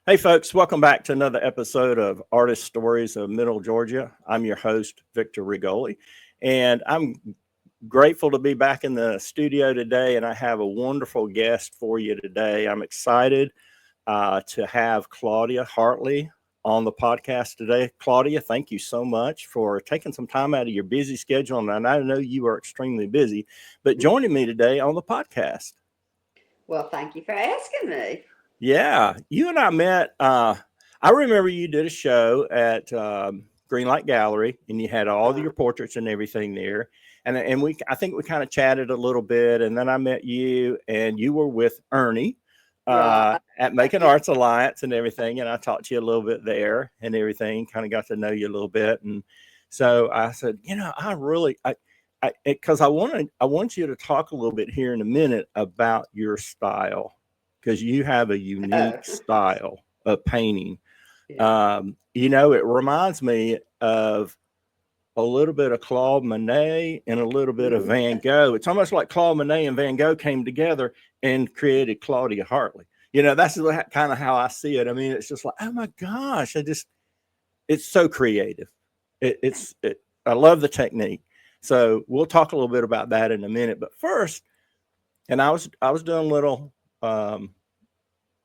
Hey, folks, welcome back to another episode of Artist Stories of Middle Georgia. I'm your host, Victor Rigoli, and I'm grateful to be back in the studio today. And I have a wonderful guest for you today. I'm excited to have Claudia Hartley on the podcast today. Claudia, thank you so much for taking some time out of your busy schedule. And I know you are extremely busy, but joining me today on the podcast. Well, thank you for asking me. Yeah, you and I met. I remember you did a show at Greenlight Gallery, and you had all of Uh, your portraits and everything there. And I think we kind of chatted a little bit, and then I met you, and you were with Ernie right. at Making Arts Alliance and everything. And I talked to you a little bit there and everything, kind of got to know you a little bit. And so I said, because I want you to talk a little bit here in a minute about your style because you have a Oh, unique style of painting. yeah. It reminds me of a little bit of Claude Monet and a little bit of Mhm. Van Gogh. It's almost like Claude Monet and Van Gogh came together and created Claudia Hartley. That's kind of how I see it. I mean, it's just like, oh my gosh, it's so creative. I love the technique. So we'll talk a little bit about that in a minute. But first, and I was doing a little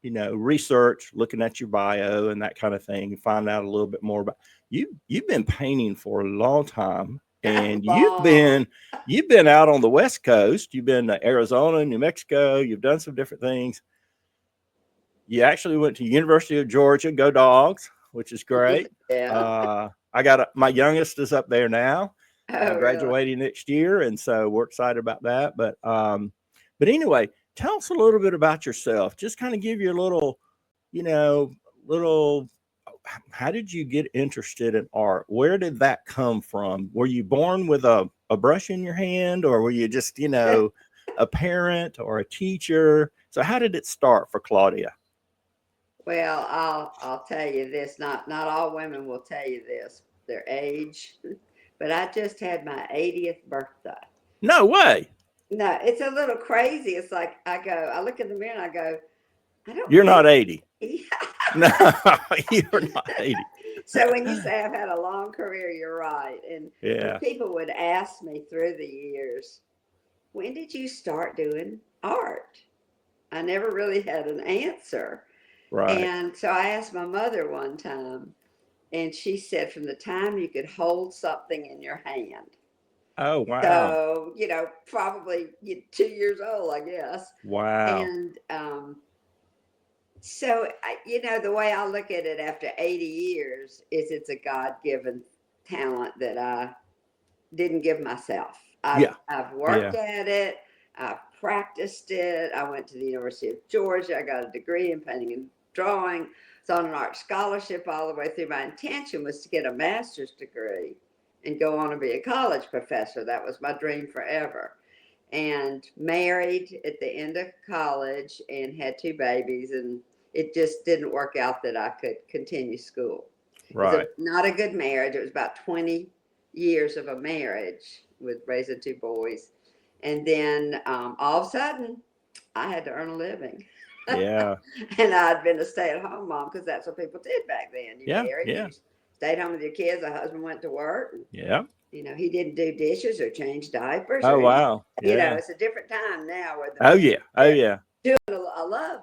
research, looking at your bio and that kind of thing, and find out a little bit more about you. You've been painting for a long time, and Long. you've been out on the West Coast. You've been to Arizona, New Mexico. You've done some different things. You actually went to University of Georgia. Go Dogs, which is great. Yeah. My youngest is up there now, Oh, really? graduating next year, and so we're excited about that. But anyway, tell us a little bit about yourself. Just kind of give you a little, you know, little. How did you get interested in art? Where did that come from? Were you born with a brush in your hand, or were you just, a parent or a teacher? So how did it start for Claudia? Well, I'll tell you this. Not all women will tell you this. Their age, but I just had my 80th birthday. No way. No, it's a little crazy. It's like I look in the mirror and I go, I don't You're feel. not 80. No, you're not 80. So when you say I've had a long career, you're right. And when Yeah, people would ask me through the years, when did you start doing art? I never really had an answer. right. And so I asked my mother one time, and she said, from the time you could hold something in your hand. Oh, wow. So, probably 2 years old, I guess. Wow. And the way I look at it after 80 years is it's a God given talent that I didn't give myself. I've Yeah, I've yeah. worked at it. I've practiced it. I went to the University of Georgia. I got a degree in painting and drawing. It's on an art scholarship all the way through. My intention was to get a master's degree and go on and be a college professor. That was my dream forever. And married at the end of college and had two babies, and it just didn't work out that I could continue school. It was Right. not a good marriage. It was about 20 years of a marriage with raising two boys. And then all of a sudden, I had to earn a living. Yeah. And I'd been a stay at home mom because that's what people did back then. You Yeah. married, Yeah. you stayed home with your kids, the husband went to work. And, Yeah. he didn't do dishes or change diapers or Oh, anything. wow. Yeah. It's a different time now where the Oh, men yeah. Oh, there yeah. doing. I love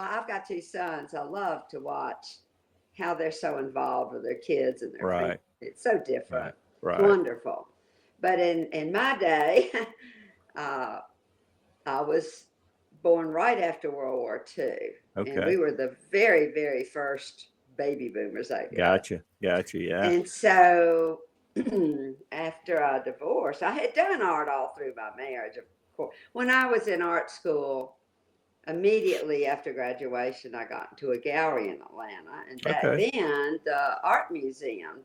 I've got two sons. I love to watch how they're so involved with their kids and their family. Right. It's so different. Right. It's Right. wonderful. But in my day, uh, I was born right after World War II, and we Okay. were the very, very first baby boomers, I guess. Gotcha. Gotcha. Yeah. And so after I divorced, I had done art all through my marriage, of course. When I was in art school, immediately after graduation, I got into a gallery in Atlanta. And back Okay. then, the art museum,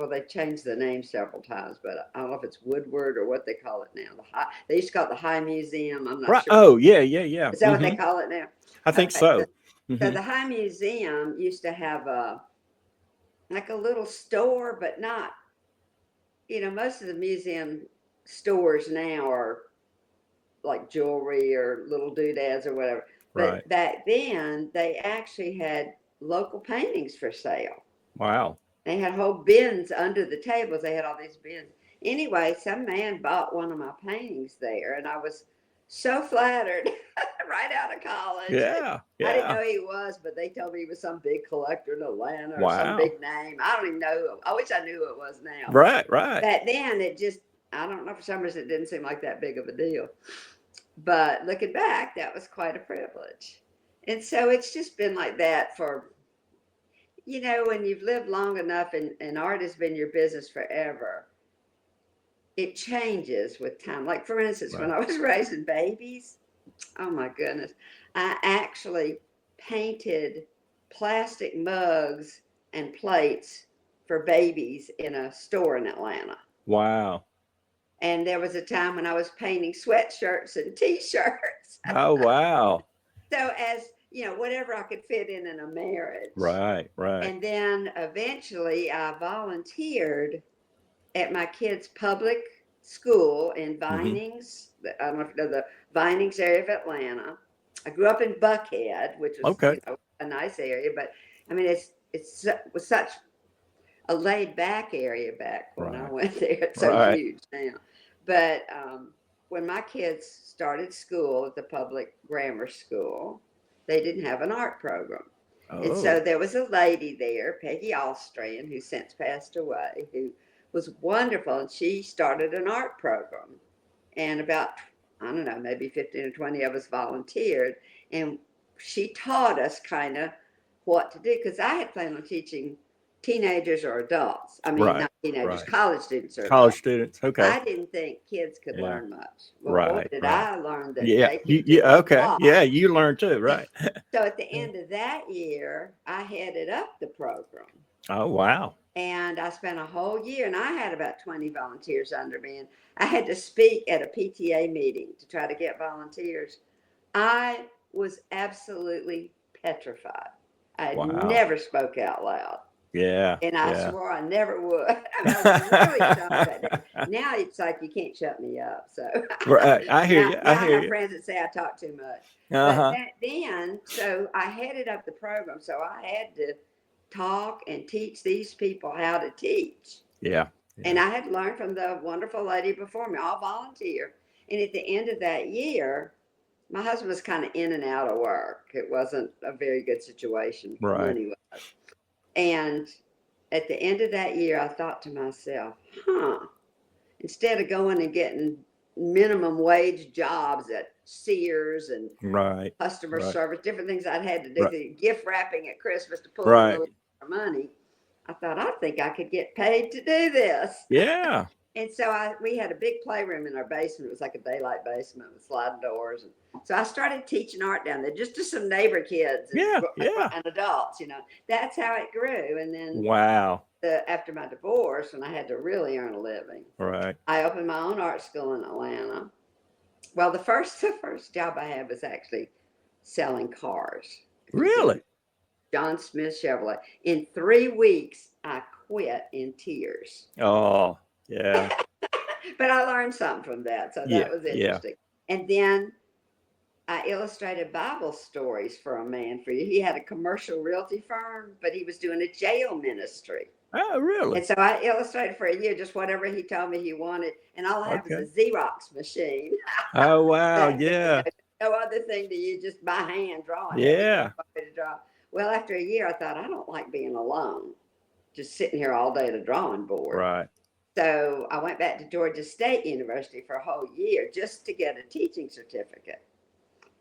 they changed the name several times, but I don't know if it's Woodward or what they call it now. They used to call it the High Museum. I'm not Right. sure. Oh, yeah. Yeah. Yeah. Is that what they call it now? I think Okay. so. So Hmm. the High Museum used to have like a little store, but not, most of the museum stores now are like jewelry or little doodads or whatever. But Right. back then, they actually had local paintings for sale. Wow. They had whole bins under the tables. They had all these bins. Anyway, some man bought one of my paintings there, and I was so flattered right out of college. Yeah. I didn't Yeah. know who he was, but they told me he was some big collector in Atlanta or some Wow. big name. I don't even know who. I wish I knew who it was now. Right. Right. Back then, it just, I don't know, for some reason, it didn't seem like that big of a deal. But looking back, that was quite a privilege. And so it's just been like that for, when you've lived long enough and art has been your business forever, it changes with time. Like, for instance, when Right. I was raising babies, oh my goodness, I actually painted plastic mugs and plates for babies in a store in Atlanta. Wow. And there was a time when I was painting sweatshirts and t-shirts. Oh, wow. So as, whatever I could fit in a marriage. Right. Right. And then eventually I volunteered at my kids' public school in Vinings. I don't know if you know the Vinings area of Atlanta. I grew up in Buckhead, which was Okay. a nice area, but I mean, it was such a laid back area back when I Right. went there. It's so Right. huge now. But when my kids started school at the public grammar school, they didn't have an art program. And so Oh. there was a lady there, Peggy Austrian, who since passed away, who was wonderful. And she started an art program. And about, I don't know, maybe 15 or 20 of us volunteered. And she taught us kind of what to do, because I had planned on teaching teenagers or adults. I mean, Right. not teenagers, Right. college students or College adults. students. Okay. I didn't think kids could Yeah. learn much. Well, boy, Right. did Right. I learn that Yeah. they could do Yeah. a Okay. lot. Yeah. You learned too. Right. So at the end of that year, I headed up the program. Oh, wow. And I spent a whole year, and I had about 20 volunteers under me. And I had to speak at a PTA meeting to try to get volunteers. I was absolutely petrified. I had Wow. never spoke out loud. Yeah. And I Yeah. swore I never would. I mean, I was really shy that day. Now it's like you can't shut me up. So Right. I hear now, you. now I I hear have you. friends that say I talk too much. Uh-huh. But then, so I headed up the program. So I had to talk and teach these people how to teach. Yeah. And Yeah. I had learned from the wonderful lady before me, all volunteer. And at the end of that year, my husband was kind of in and out of work. It wasn't a very good situation Right. money-wise. And at the end of that year, I thought to myself, instead of going and getting minimum wage jobs at Sears and Right. customer Right. service, different things I'd had to do, Right. the gift wrapping at Christmas to pull a Right. little money, I thought, I think I could get paid to do this. Yeah. And so we had a big playroom in our basement. It was like a daylight basement with sliding doors. And so I started teaching art down there, just to some neighbor kids and, Yeah. Yeah. and adults, That's how it grew. And then Wow. after my divorce, when I had to really earn a living, Right. I opened my own art school in Atlanta. Well, the first job I had was actually selling cars. Really? John Smith Chevrolet. In 3 weeks, I quit in tears. Oh, yeah. But I learned something from that, so Yeah. that was Yeah. interesting. And then I illustrated Bible stories for a man. He had a commercial realty firm, but he was doing a jail ministry. Oh, really? And so I illustrated for a year just whatever he told me he wanted. And all I have Okay. is a Xerox machine. Oh, wow. That- Yeah. No other thing to you, just by hand drawing. Yeah. To draw. Well, after a year, I thought, I don't like being alone, just sitting here all day at a drawing board. Right. So I went back to Georgia State University for a whole year just to get a teaching certificate.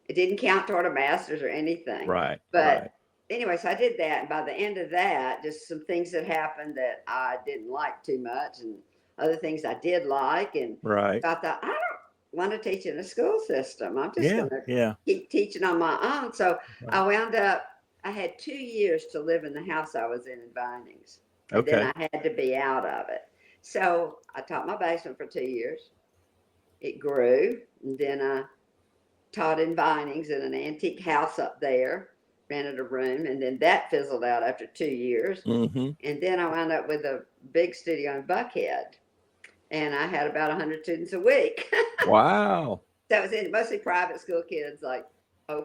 It didn't count toward a master's or anything. Right. But right. anyway, so I did that. And by the end of that, just some things that happened that I didn't like too much and other things I did like. And Right. so I thought, I don't want to teach in a school system. I'm just Yeah. going to Yeah. keep teaching on my own. So Right. I wound up, I had 2 years to live in the house I was in Vinings. And Okay. then I had to be out of it. So I taught my basement for 2 years. It grew. And then I taught in Vinings in an antique house up there, rented a room. And then that fizzled out after 2 years. Mm-hmm. And then I wound up with a big studio in Buckhead. And I had about 100 students a week. Wow. That was mostly private school kids, like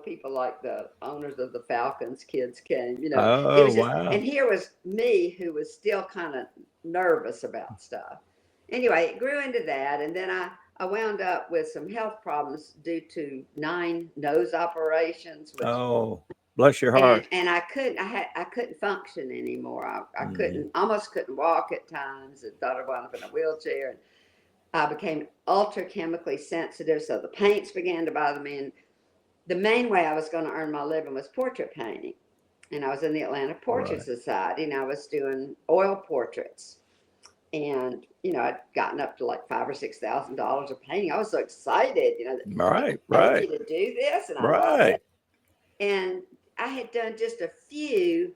people like the owners of the Falcons kids came, you know. It Oh, was just, wow. and here was me who was still kind of nervous about stuff. Anyway, it grew into that, and then I wound up with some health problems due to 9 nose operations, which Oh, bless your heart. and I couldn't function anymore. I Mm, almost couldn't walk at times, and thought I'd wind up in a wheelchair. And I became ultra chemically sensitive, so the paints began to bother me. And the main way I was going to earn my living was portrait painting. And I was in the Atlanta Portrait right. Society, and I was doing oil portraits. And I'd gotten up to like $5,000 or $6,000 a painting. I was so excited, that they Right, could pay right, me to do this, and I loved right. it. And I had done just a few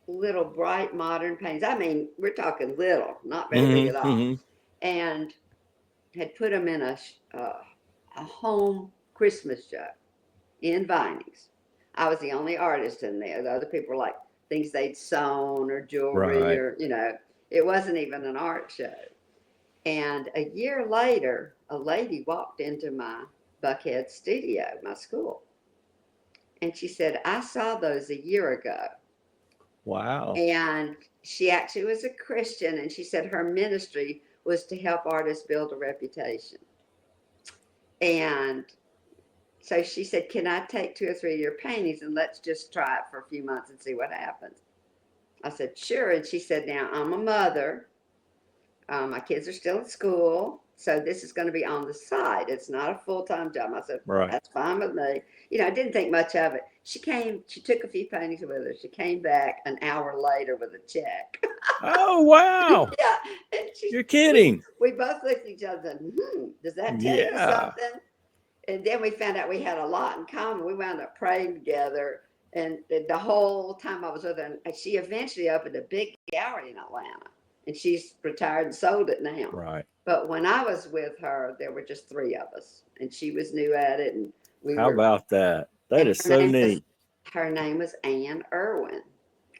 little bright modern paintings. I mean, we're talking little, not very big Hmm, at all. hmm. And had put them in a home Christmas show in Vinings. I was the only artist in there. The other people were like things they'd sewn or jewelry, Right. or, it wasn't even an art show. And a year later, a lady walked into my Buckhead studio, my school, and she said, I saw those a year ago. Wow. And she actually was a Christian, and she said her ministry was to help artists build a reputation. And so she said, can I take 2 or 3 of your paintings and let's just try it for a few months and see what happens? I said, sure. And she said, now I'm a mother. My kids are still at school. So this is going to be on the side. It's not a full-time job. I said, Right. that's fine with me. I didn't think much of it. She took a few paintings with her. She came back an hour later with a check. Oh, wow. Yeah. And You're kidding. we both looked at each other and does that tell you Yeah. something? And then we found out we had a lot in common. We wound up praying together. And the whole time I was with her, and she eventually opened a big gallery in Atlanta. And she's retired and sold it now. Right. But when I was with her, there were just 3 of us. And she was new at it. And How about that? That and is so neat. her name was Ann Irwin.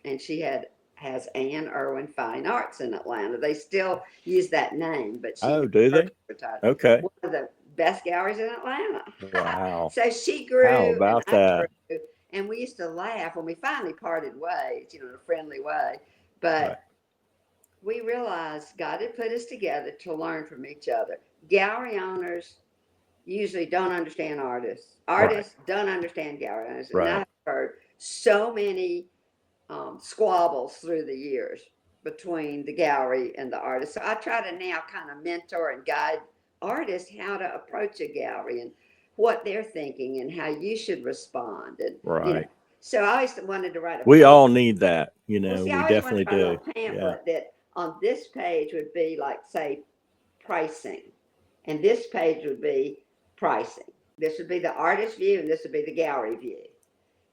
And she has Ann Irwin Fine Arts in Atlanta. They still use that name, but she Oh, do they? retired. Okay. One of the best galleries in Atlanta. Wow. So she How grew and about I that? grew, and we used to laugh when we finally parted ways, in a friendly way. But Right. we realized God had put us together to learn from each other. Gallery owners usually don't understand artists. Right. Artists don't understand gallery owners. And Right. I've heard so many squabbles through the years between the gallery and the artist. So I try to now kind of mentor and guide artists how to approach a gallery and what they're thinking and how you should respond. And Right. so I always wanted to write a We pamphlet. all need that. Well, see, I We always wanted definitely to write a do. little Yeah. pamphlet that on this page would be like, say, pricing, and this page would be pricing. This would be the artist view, and this would be the gallery view.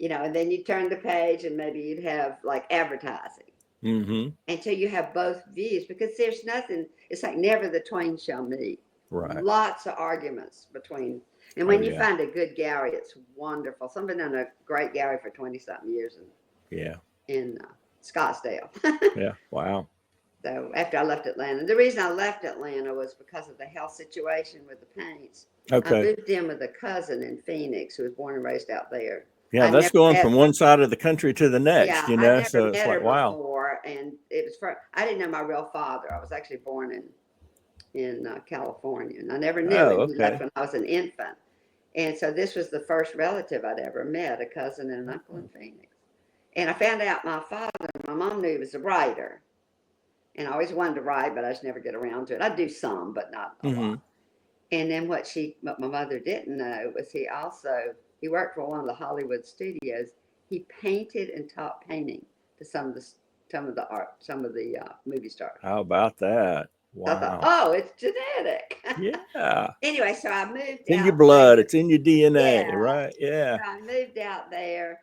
And then you turn the page, and maybe you'd have like advertising. Mm-hmm. Until you have both views, because there's nothing, it's like never the twain shall meet. Right. Lots of arguments between, and Oh, when you yeah. find a good gallery, it's wonderful. Somebody done a great gallery for 20-something years Yeah. in Scottsdale. Yeah. Wow. So after I left Atlanta, the reason I left Atlanta was because of the health situation with the paints. I Okay. moved in with a cousin in Phoenix who was born and raised out there. Yeah, I that's never going met from one side of the country to the next, Yeah, I never So it's met like, her wow. before, and it was I didn't know my real father. I was actually born in California, and I never knew Oh, him. He left okay. when I was an infant, and so this was the first relative I'd ever met, a cousin and an uncle in Phoenix. And I found out my mom knew he was a writer, and I always wanted to write, but I just never get around to it. I do some, but not a Mm-hmm. lot. And then what my mother didn't know was he worked for one of the Hollywood studios. He painted and taught painting to some of the movie stars. How about that? So I thought, Wow. oh, it's genetic. Yeah. Anyway, so I moved It's in out your blood. there. It's in your DNA, Yeah. right? Yeah. So I moved out there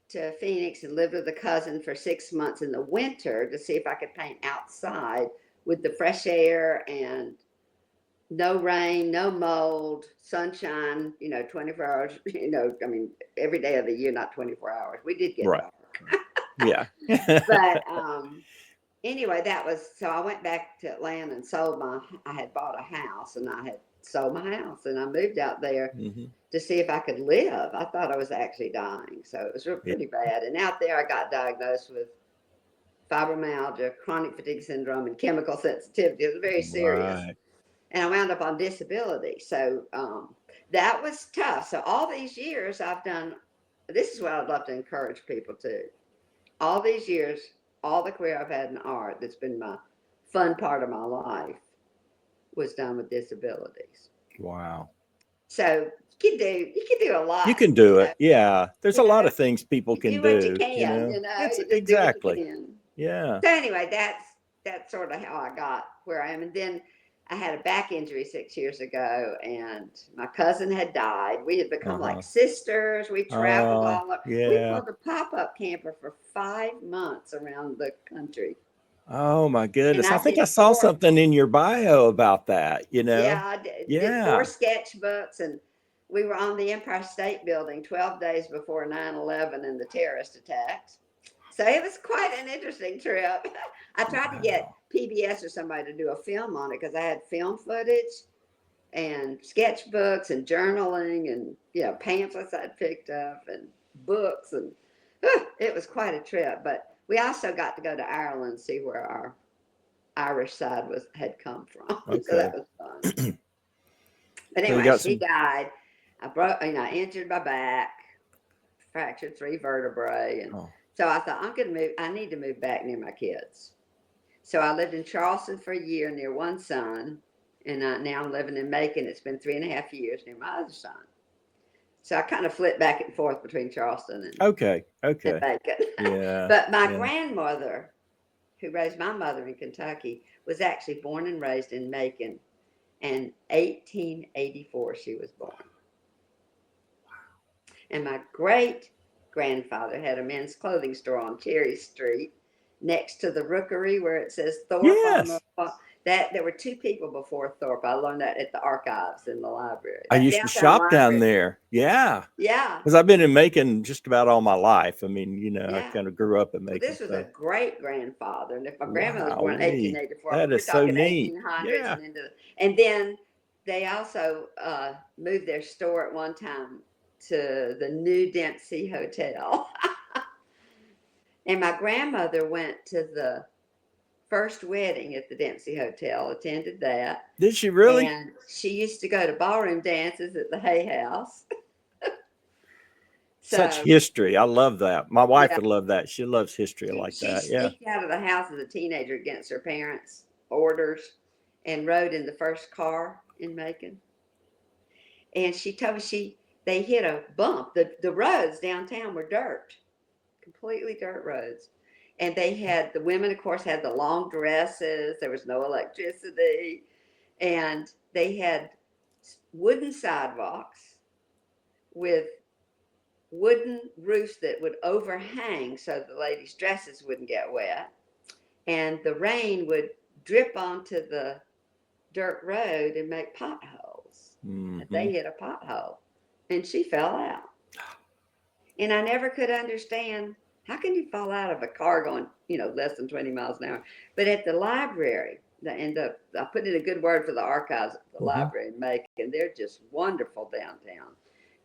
to Phoenix and lived with a cousin for 6 months in the winter to see if I could paint outside with the fresh air and no rain, no mold, sunshine, 24 hours, every day of the year, not 24 hours. We did get Right. dark. Yeah. But anyway, so I went back to Atlanta and I had bought a house, and I had sold my house and I moved out there Mm-hmm. to see if I could live. I thought I was actually dying. So it was Yeah. pretty bad. And out there, I got diagnosed with fibromyalgia, chronic fatigue syndrome, and chemical sensitivity. It was very serious. Right. And I wound up on disability. So that was tough. So all these years I've done, this is what I'd love to encourage people to. All these years, all the career I've had in art, that's been my fun part of my life, was done with disabilities. Wow. So you can do a lot. You can do it. Yeah. There's a You lot know, of things people you can do what you do, can, you know. It's you just do what you exactly. can. Yeah. So anyway, that's sort of how I got where I am. And then I had a back injury 6 years ago, and my cousin had died. We had become like sisters. We traveled all up. We Yeah. pulled a pop-up camper for 5 months around the country. Oh my And goodness. I I think did I saw something in your bio about that, you know. Yeah, I did 4 Yeah. sketchbooks, and we were on the Empire State Building 12 days before 9/11 and the terrorist attacks. So it was quite an interesting trip. I tried to get Wow. PBS or somebody to do a film on it because I had film footage and sketchbooks and journaling and pamphlets I'd picked up and books, and it was quite a trip. But we also got to go to Ireland and see where our Irish side had come from. So Okay. that was fun. But So you anyway, got she some. died. I injured my back, fractured 3 vertebrae, and Oh, so I thought I'm gonna move. I need to move back near my kids. So I lived in Charleston for a year near one son, and now I'm living in Macon. It's been 3.5 years near my other son. So I kind of flit back and forth between Charleston and okay. Macon. Yeah. But my Yeah. grandmother, who raised my mother in Kentucky, was actually born and raised in Macon. And 1884 she was born. And my great grandfather had a men's clothing store on Cherry Street next to the Rookery where it says Thorpe on Yes. the that there were 2 people before Thorpe. I learned that at the archives in the library. I That used to downtown shop down library. there. Yeah. Yeah. Because I've been in Macon just about all my life. I mean, you know, I Yeah. kind of grew up in Well, Macon. this was So a great grandfather. And if my grandmother was born in wow. 1884, That we're is so talking neat. 1800s Yeah. and then they also moved their store at one time to the new Dempsey Hotel. And my grandmother went to the first wedding at the Dempsey Hotel, attended that. Did she really? And she used to go to ballroom dances at the Hay House. Such So, history. I love that. My wife yeah, would love that. She loves history like she that. Yeah. sneaked out of the house as a teenager against her parents' orders and rode in the first car in Macon. And she told me they hit a bump. The roads downtown were dirt, completely dirt roads. And the women, of course, had the long dresses. There was no electricity. And they had wooden sidewalks with wooden roofs that would overhang so the ladies' dresses wouldn't get wet. And the rain would drip onto the dirt road and make potholes. And they hit a pothole and she fell out. And I never could understand, how can you fall out of a car going, less than 20 miles an hour? But at the library, I put in a good word for the archives at the library in Macon. They're just wonderful downtown.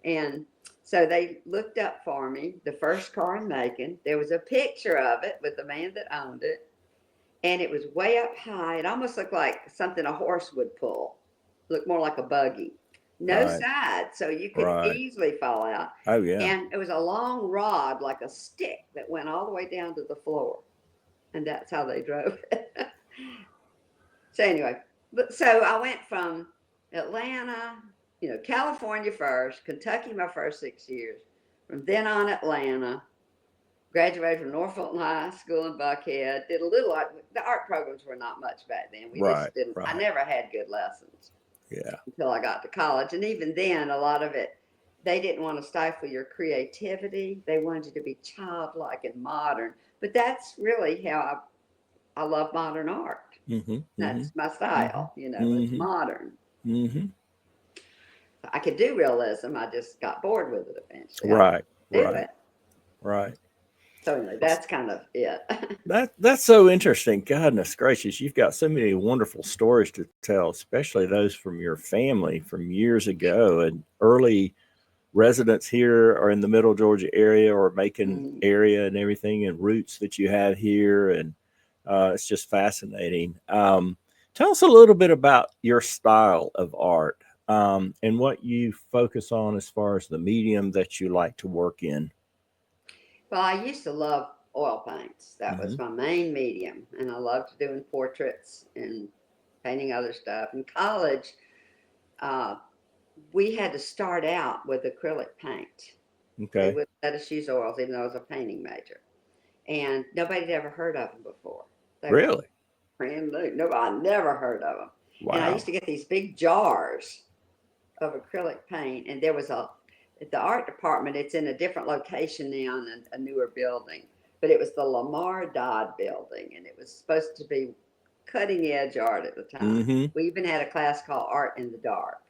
And so they looked up for me, the first car in Macon. There was a picture of it with the man that owned it. And it was way up high. It almost looked like something a horse would pull. Looked more like a buggy. No Right. sides, so you could Right. easily fall out. Oh yeah. And it was a long rod, like a stick, that went all the way down to the floor. And that's how they drove it. So anyway, so I went from Atlanta, California first, Kentucky my first 6 years. From then on, Atlanta. Graduated from North Fulton High School in Buckhead. Did a little art. The art programs were not much back then. We Right. just didn't. I Right. never had good lessons. Yeah. Until I got to college. And even then, a lot of it, they didn't want to stifle your creativity. They wanted you to be childlike and modern. But that's really how I love modern art. That's my style, it's modern. I could do realism. I just got bored with it eventually. Right. Do Right. it. Right. So anyway, that's kind of it. That's so interesting. Goodness gracious, you've got so many wonderful stories to tell, especially those from your family from years ago and early residents here or in the Middle Georgia area or Macon Mm. area and everything, and roots that you have here, and it's just fascinating. Tell us a little bit about your style of art, and what you focus on as far as the medium that you like to work in. Well, I used to love oil paints. That Hmm. was my main medium, and I loved doing portraits and painting other stuff. In college, uh, we had to start out with acrylic paint. They Okay. would let us use oils, even though I was a painting major. And nobody had ever heard of them before. They were Really? brand new. No, I never heard of them. And I used Wow. to get these big jars of acrylic paint, and there was at the art department. It's in a different location now in a newer building, but it was the Lamar Dodd building, and it was supposed to be cutting edge art at the time. Hmm. We even had a class called Art in the Dark,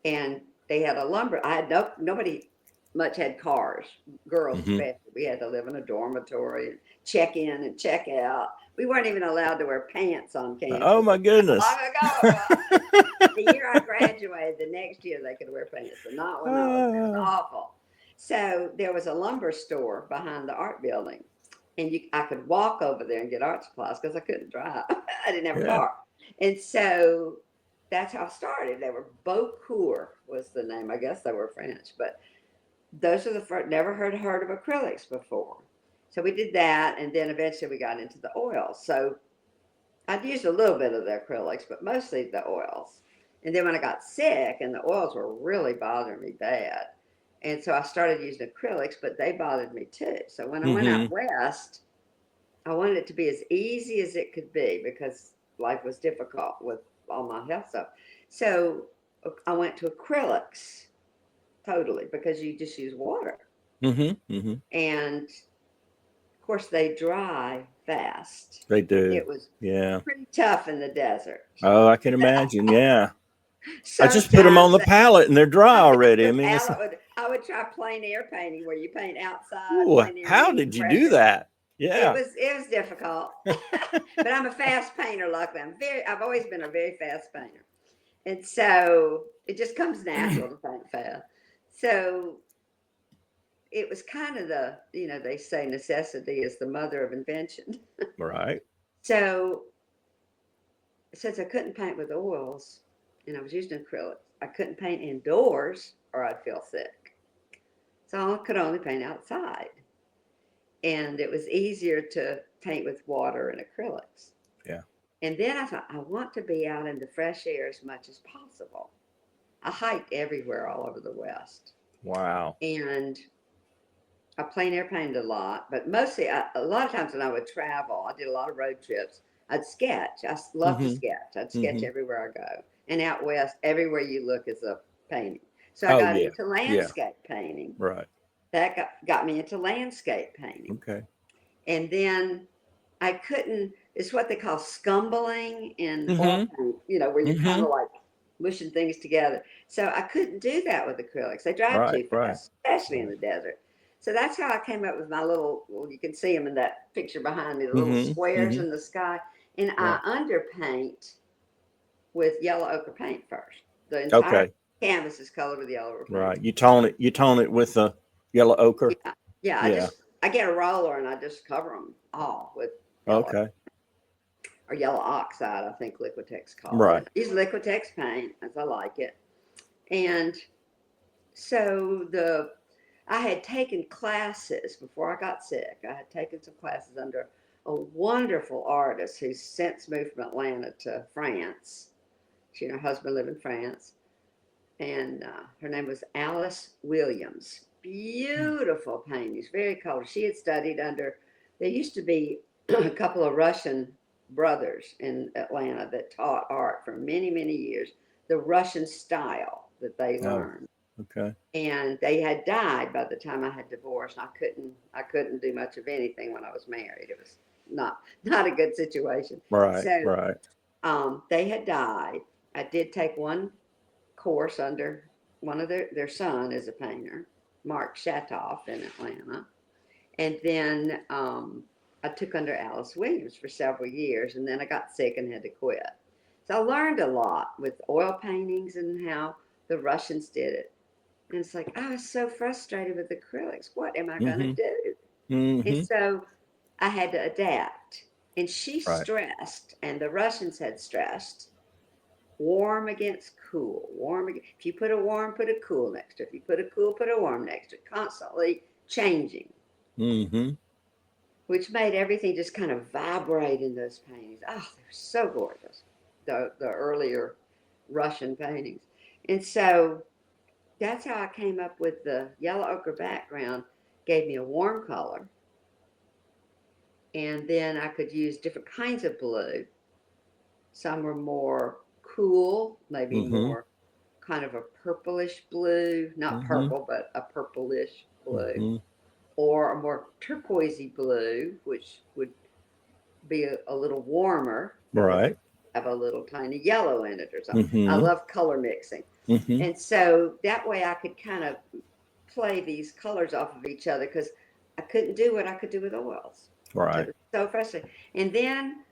and they had a lumber. I had nobody much had cars, girls Hmm. especially. We had to live in a dormitory and check in and check out. We weren't even allowed to wear pants on Oh campus. my Long goodness. ago it was. The year I graduated, the next year they could wear pants, but not when I was there. It was Ah, awful. So there was a lumber store behind the art building, and I could walk over there and get art supplies because I couldn't drive. I didn't have a yeah. car, and so that's how I started. They were Beaucourt was the name. I guess they were French, but those are the first. Never heard of acrylics before. So we did that, and then eventually we got into the oils. So I'd used a little bit of the acrylics, but mostly the oils. And then when I got sick and the oils were really bothering me bad, and so I started using acrylics, but they bothered me too. So when I went Hmm. out west, I wanted it to be as easy as it could be because life was difficult with all my health stuff. So I went to acrylics totally because you just use water. Hmm. Hmm. And of course, they dry fast. They do. It was Yeah. pretty tough in the desert. Oh, I can imagine. Yeah. I just put them on Sometimes the palette and they're dry already. I the mean, it's, palette would, I would try plein air painting where you paint outside, ooh, plein air how means did you do pressure. that? Yeah. It was difficult, but I'm a fast painter. Luckily, I've always been a very fast painter, and so it just comes natural to paint fast. So it was kind of they say necessity is the mother of invention. Right. So since I couldn't paint with oils, and I was using acrylics, I couldn't paint indoors or I'd feel sick. So I could only paint outside. And it was easier to paint with water and acrylics. Yeah. And then I thought, I want to be out in the fresh air as much as possible. I hiked everywhere all over the West. Wow. And I plein air painted a lot, but mostly a lot of times when I would travel, I did a lot of road trips. I'd sketch. I love to Hmm. sketch. I'd sketch Hmm. everywhere I go. And out west, everywhere you look is a painting. So I Oh, got yeah. into Yeah. landscape painting. Right. That got me into landscape painting. Okay. And then I couldn't, it's what they call scumbling in oil Hmm. paint, where you're kind Hmm. of like mushing things together. So I couldn't do that with acrylics. They dry Right. too Right. fast, especially in Right. the desert. So that's how I came up with my little, well, you can see them in that picture behind me, the little Hmm. squares Hmm. in the sky. And I Right. underpaint with yellow ochre paint first. The entire Okay. canvas is colored with yellow ochre paint. Right. You tone it with the yellow ochre. Yeah. Yeah. Yeah. I get a roller and I just cover them all with yellow Okay. or yellow oxide, I think Liquitex calls Right. it. Use Liquitex paint as I like it. And so I had taken classes before I got sick. I had taken some classes under a wonderful artist who's since moved from Atlanta to France. She and her husband live in France. And her name was Alice Williams. Beautiful paintings, very colorful. She had studied under, there used to be a couple of Russian brothers in Atlanta that taught art for many, many years, the Russian style that they Oh. learned. Okay. And they had died by the time I had divorced. I couldn't do much of anything when I was married. It was not a good situation. Right. So Right. they had died. I did take one course under one of their son is a painter, Mark Shatoff in Atlanta. And then I took under Alice Williams for several years, and then I got sick and had to quit. So I learned a lot with oil paintings and how the Russians did it. And it's like, I was so frustrated with acrylics. What am I going to do? And so I had to adapt. And she Right. stressed, and the Russians had stressed, warm against cool. If you put a warm, put a cool next to it. If you put a cool, put a warm next to it. Constantly changing. Which made everything just kind of vibrate in those paintings. Oh, they're so gorgeous. The earlier Russian paintings. And so that's how I came up with the yellow ochre background. Gave me a warm color. And then I could use different kinds of blue. Some were more cool, maybe more kind of a purplish blue, not purple, but a purplish blue. Or a more turquoisey blue, which would be a little warmer. Right. Have a little tiny yellow in it or something. I love color mixing. And so that way I could kind of play these colors off of each other because I couldn't do what I could do with oils. Right. It was so frustrating. And then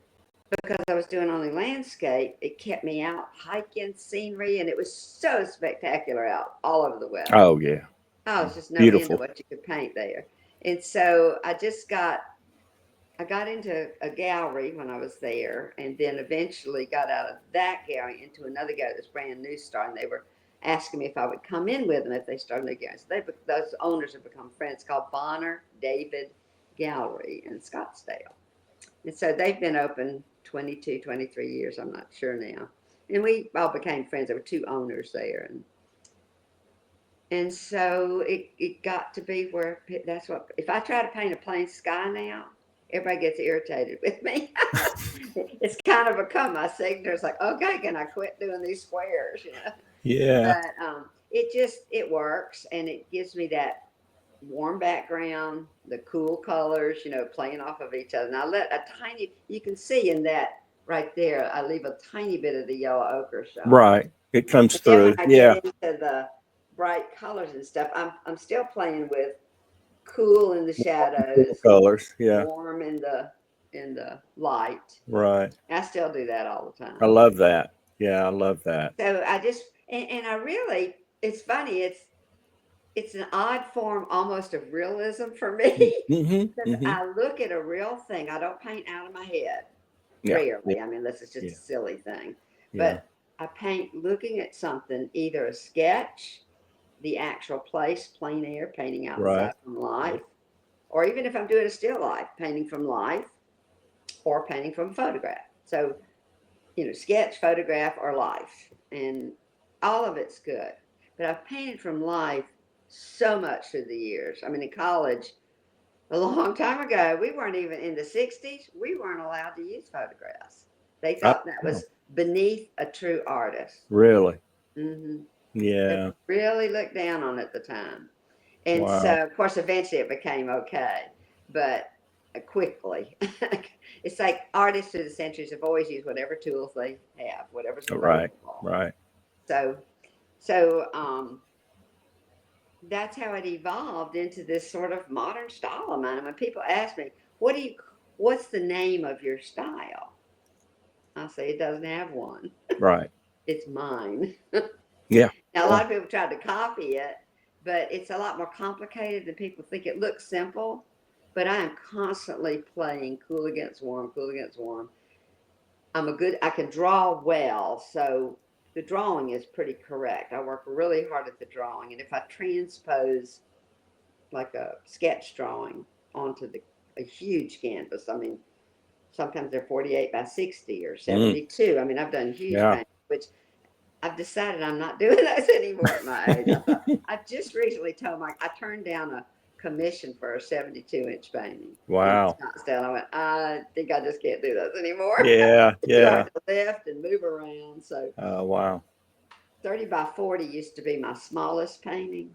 because I was doing only landscape, it kept me out hiking, scenery, and it was so spectacular out all over the West. Oh, yeah. I was just no Beautiful. end to what you could paint there. And so I got into a gallery when I was there, and then eventually got out of that gallery into another gallery that's brand new start, and they were asking me if I would come in with them if they started a gallery. So those owners have become friends, called Bonner David Gallery in Scottsdale. And so they've been open 22, 23 years, I'm not sure now. And we all became friends. There were two owners there. And so it got to be where that's what, if I try to paint a plain sky now, everybody gets irritated with me. It's kind of become my signature. It's like, okay, can I quit doing these squares? You know? Yeah. But it works, and it gives me that warm background, the cool colors, playing off of each other. And I let you can see in that right there, I leave a tiny bit of the yellow ochre show. Right. It comes through. When I Yeah. get into the bright colors and stuff, I'm still playing with cool in the shadows, Colors. Yeah. warm in the light. Right. I still do that all the time. I love that. Yeah, I love that. So I just and I really, it's funny, it's an odd form almost of realism for me. Because I look at a real thing. I don't paint out of my head. Yeah. Rarely. I mean, unless it's just a silly thing. But I paint looking at something, either a sketch, the actual place, plein air, painting outside from life, or even if I'm doing a still life, painting from life or painting from photograph. So, sketch, photograph, or life. And all of it's good. But I've painted from life so much through the years. I mean, in college, a long time ago, we weren't even in the 60s, we weren't allowed to use photographs. They thought that was beneath a true artist. Really? Mm-hmm. Yeah. They really looked down on it at the time. And so, of course, eventually it became okay, but quickly. It's like artists through the centuries have always used whatever tools they have, whatever's available. Right. So that's how it evolved into this sort of modern style of mine. When people ask me, what's the name of your style? I say, it doesn't have one. Right. It's mine. Yeah. Now, a lot of people try to copy it, but it's a lot more complicated than people think. It looks simple, but I am constantly playing cool against warm, cool against warm. I can draw well, so the drawing is pretty correct. I work really hard at the drawing, and if I transpose like a sketch drawing onto a huge canvas, I mean, sometimes they're 48 by 60 or 72. I mean, I've done huge paintings, which I've decided I'm not doing those anymore at my age. I just recently told I turned down a commission for a 72-inch painting. Wow. I went, I think I just can't do those anymore. Yeah. It's hard to lift and move around. So wow. 30 by 40 used to be my smallest painting.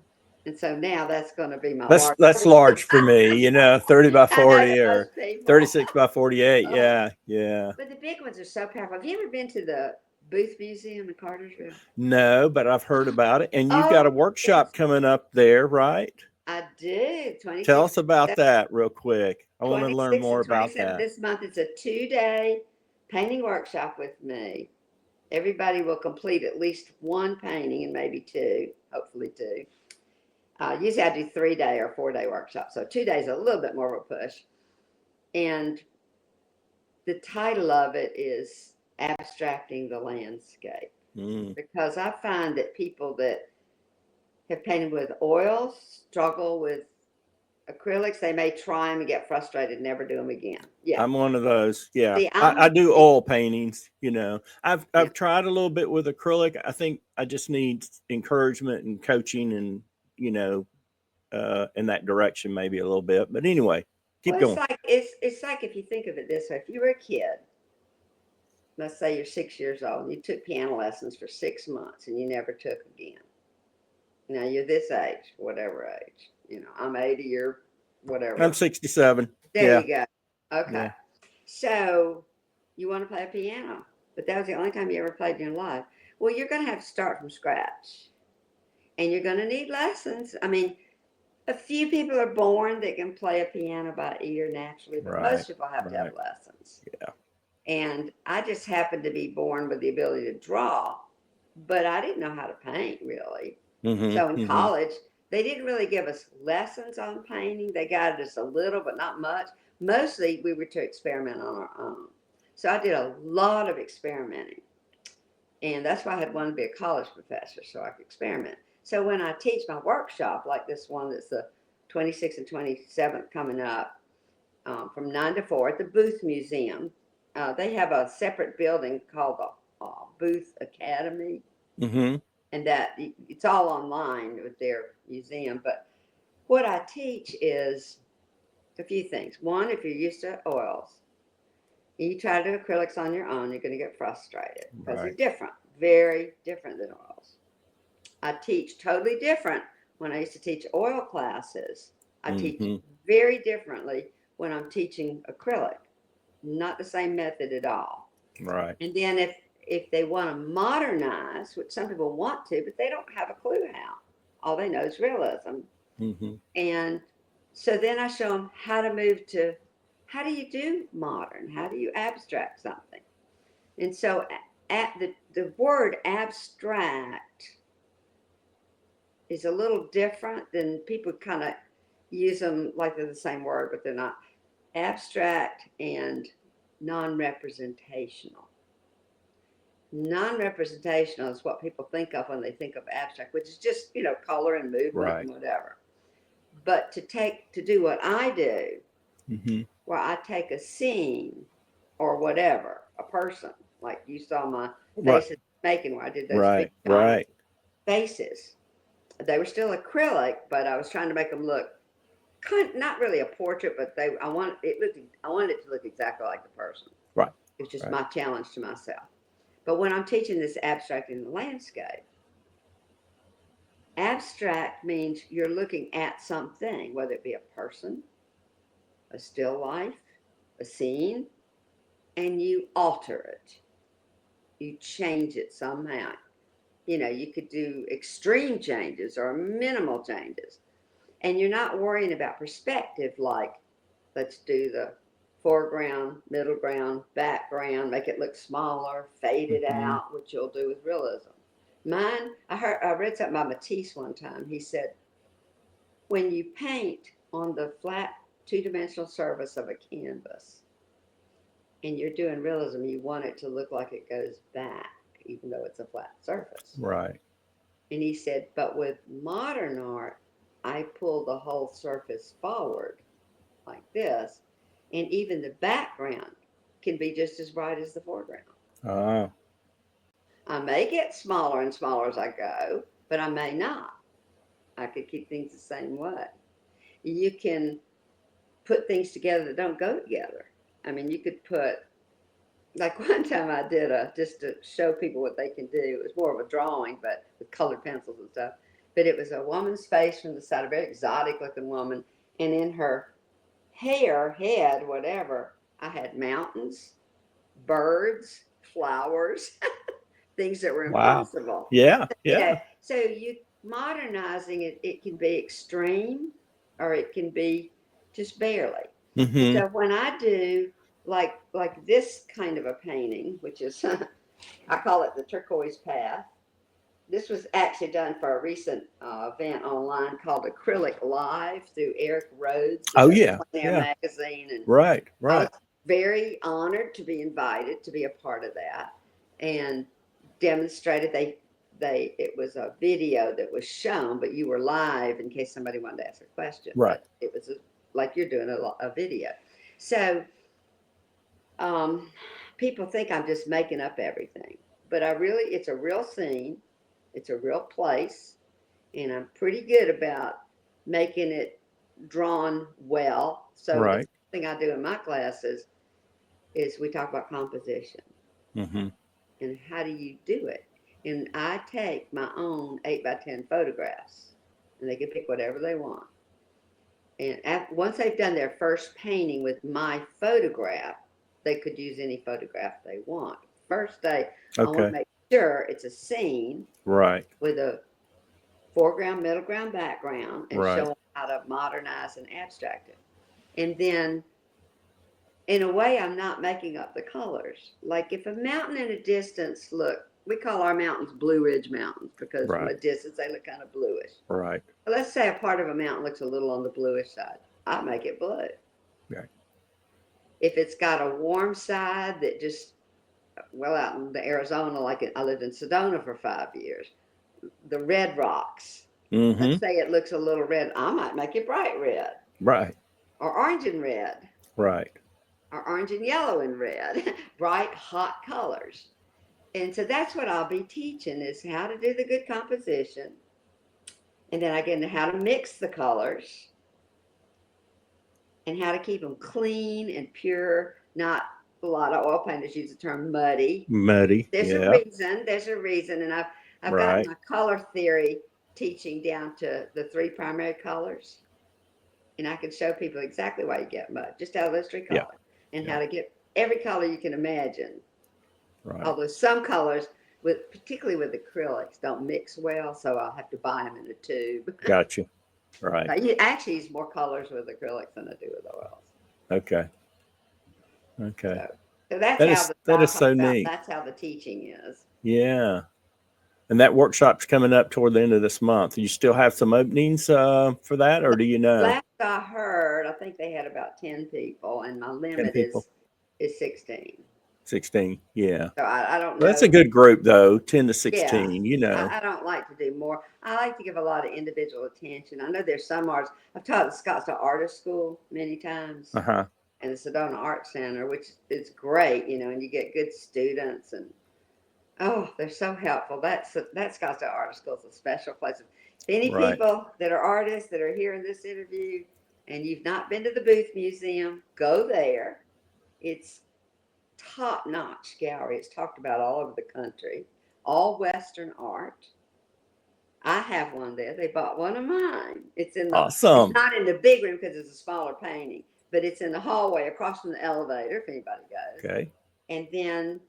And so now that's going to be my largest. That's large for me, 30 by 40 or 36 by 48. Yeah. But the big ones are so powerful. Have you ever been to the Booth Museum in Cartersville? No, but I've heard about it. And you've got a workshop coming up there, right? I do. Tell 26, us about that real quick. I want to learn 26 more and about 27 that. this month. It's a 2-day painting workshop with me. Everybody will complete at least one painting and maybe two, hopefully two. Usually I do 3-day or 4-day workshops. So 2 days, a little bit more of a push. And the title of it is Abstracting the Landscape. Because I find that people that have painted with oils struggle with acrylics. They may try them and get frustrated and never do them again. Yeah, I'm one of those. Yeah, See, I do oil paintings. I've Yeah. tried a little bit with acrylic. I think I just need encouragement and coaching, and in that direction maybe a little bit. But anyway, keep well, going. it's like if you think of it this way: if you were a kid, let's say you're 6 years old, and you took piano lessons for 6 months and you never took again. Now you're this age, whatever age. I'm 80, you're whatever. I'm 67. There Yeah. you go. Okay. Yeah. So you want to play a piano, but that was the only time you ever played in your life. Well, you're going to have to start from scratch, and you're going to need lessons. I mean, a few people are born that can play a piano by ear naturally, but most people have to have lessons. Yeah. And I just happened to be born with the ability to draw, but I didn't know how to paint really. So in college, they didn't really give us lessons on painting. They guided us a little, but not much. Mostly we were to experiment on our own. So I did a lot of experimenting. And that's why I had wanted to be a college professor, so I could experiment. So when I teach my workshop, like this one that's the 26th and 27th coming up, from 9 to 4 at the Booth Museum, they have a separate building called the Booth Academy. And that it's all online with their museum. But what I teach is a few things. One, if you're used to oils, you try to do acrylics on your own, you're going to get frustrated because they're different, very different than oils. I teach totally different when I used to teach oil classes. I teach very differently when I'm teaching acrylic. Not the same method at all. Right. And then if they want to modernize, which some people want to, but they don't have a clue how. All they know is realism. And so then I show them how to move to, how do you do modern? How do you abstract something? And so the word abstract is a little different than people kind of use them like they're the same word, but they're not. Abstract and non-representational. Non-representational is what people think of when they think of abstract, which is just, color and movement and whatever. But to do what I do, where I take a scene or whatever, a person, like you saw my faces making where I did those big giant faces. They were still acrylic, but I was trying to make them look not really a portrait, but I wanted it to look exactly like the person. Right. It was just my challenge to myself. But when I'm teaching this abstracting the landscape, abstract means you're looking at something, whether it be a person, a still life, a scene, and you alter it. You change it somehow. You could do extreme changes or minimal changes. And you're not worrying about perspective, like let's do the foreground, middle ground, background, make it look smaller, fade it out, which you'll do with realism. Mine, I read something by Matisse one time. He said, when you paint on the flat two-dimensional surface of a canvas and you're doing realism, you want it to look like it goes back, even though it's a flat surface. Right. And he said, but with modern art, I pull the whole surface forward like this, and even the background can be just as bright as the foreground. I may get smaller and smaller as I go, but I may not. I could keep things the same way. You can put things together that don't go together. I mean, you could put, like one time I did just to show people what they can do. It was more of a drawing, but with colored pencils and stuff. But it was a woman's face from the side, a very exotic looking woman. And in her hair, head, whatever, I had mountains, birds, flowers, things that were impossible. Yeah. So you modernizing it, it can be extreme or it can be just barely. Mm-hmm. So when I do like this kind of a painting, which is I call it the turquoise path. This was actually done for a recent event online called Acrylic Live through Eric Rhodes, who Oh does yeah. Plein Air Yeah. magazine, and Right. I was Right. very honored to be invited to be a part of that and demonstrated. It was a video that was shown, but you were live in case somebody wanted to ask a question. Right. But it was like you're doing a video. So people think I'm just making up everything, but it's a real scene, it's a real place, and I'm pretty good about making it drawn well. So the Right. thing I do in my classes is we talk about composition Mm-hmm. and how do you do it. And I take my own 8x10 photographs, and they can pick whatever they want. And once they've done their first painting with my photograph, they could use any photograph they want. First day, I want to Okay. make sure it's a scene Right. with a foreground, middle ground, background, and show Right. them how to modernize and abstract it. And then, in a way, I'm not making up the colors. Like if a mountain in a distance we call our mountains Blue Ridge Mountains because from a Right. distance they look kind of bluish. Right. But let's say a part of a mountain looks a little on the bluish side. I make it blue. Right. If it's got a warm side that just, well, out in the Arizona, I lived in Sedona for 5 years, the red rocks. Mm-hmm. Let's say it looks a little red. I might make it bright red Right. or orange and red Right. or orange and yellow and red, bright, hot colors. And so that's what I'll be teaching is how to do the good composition. And then I get into how to mix the colors and how to keep them clean and pure. Not a lot of oil painters use the term muddy. Muddy. There's Yeah. a reason. And I've got Right. my color theory teaching down to the 3 primary colors. And I can show people exactly why you get mud, just out of those 3 Yeah. colors. And Yeah. how to get every color you can imagine. Right. Although some colors, particularly with acrylics, don't mix well, so I'll have to buy them in a tube. Gotcha. Right. I actually use more colors with acrylics than I do with oils. Okay. Okay. So that's That how is so neat. that's how the teaching is. Yeah. And that workshop's coming up toward the end of this month. You still have some openings for that, or do you know? Last I heard, I think they had about 10 people, and my 10 limit people. is 16. 16. Yeah. So I don't know. Well, that's a good group, though. 10 to 16. Yeah. I don't like to do more. I like to give a lot of individual attention. I know there's some artists. I've taught at the Scottsdale Artist School many times. Uh-huh. And the Sedona Art Center, which is great, and you get good students, and they're so helpful. That Scottsdale Art School is a special place. If any Right. people that are artists that are hearing this interview and you've not been to the Booth Museum, go there. It's top-notch gallery. It's talked about all over the country. All Western art. I have one there. They bought one of mine. It's in the Awesome. It's not in the big room because it's a smaller painting, but it's in the hallway across from the elevator if anybody goes. Okay. And then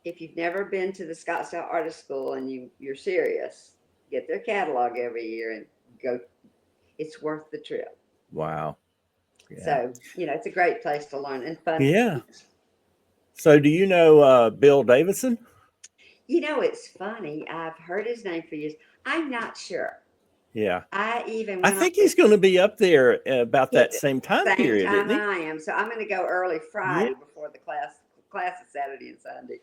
if you've never been to the Scottsdale Artist School and you're serious, get their catalog every year and go. It's worth the trip. Wow. Yeah. So, it's a great place to learn and fun. Yeah. So do you know Bill Davidson? It's funny. I've heard his name for years. I'm not sure. Yeah. I think he's going to be up there about that same time period, time isn't he? I am. So I'm going to go early Friday before the class is Saturday and Sunday.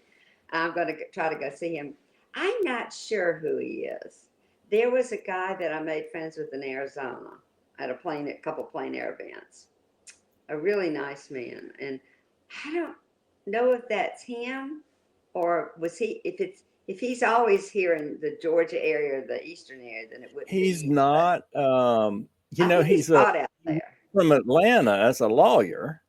I'm going to try to go see him. I'm not sure who he is. There was a guy that I made friends with in Arizona at a couple plein air events. A really nice man. And I don't know if that's him or was he, if he's always here in the Georgia area or the eastern area, then it wouldn't He's be. not. He's out there from Atlanta as a lawyer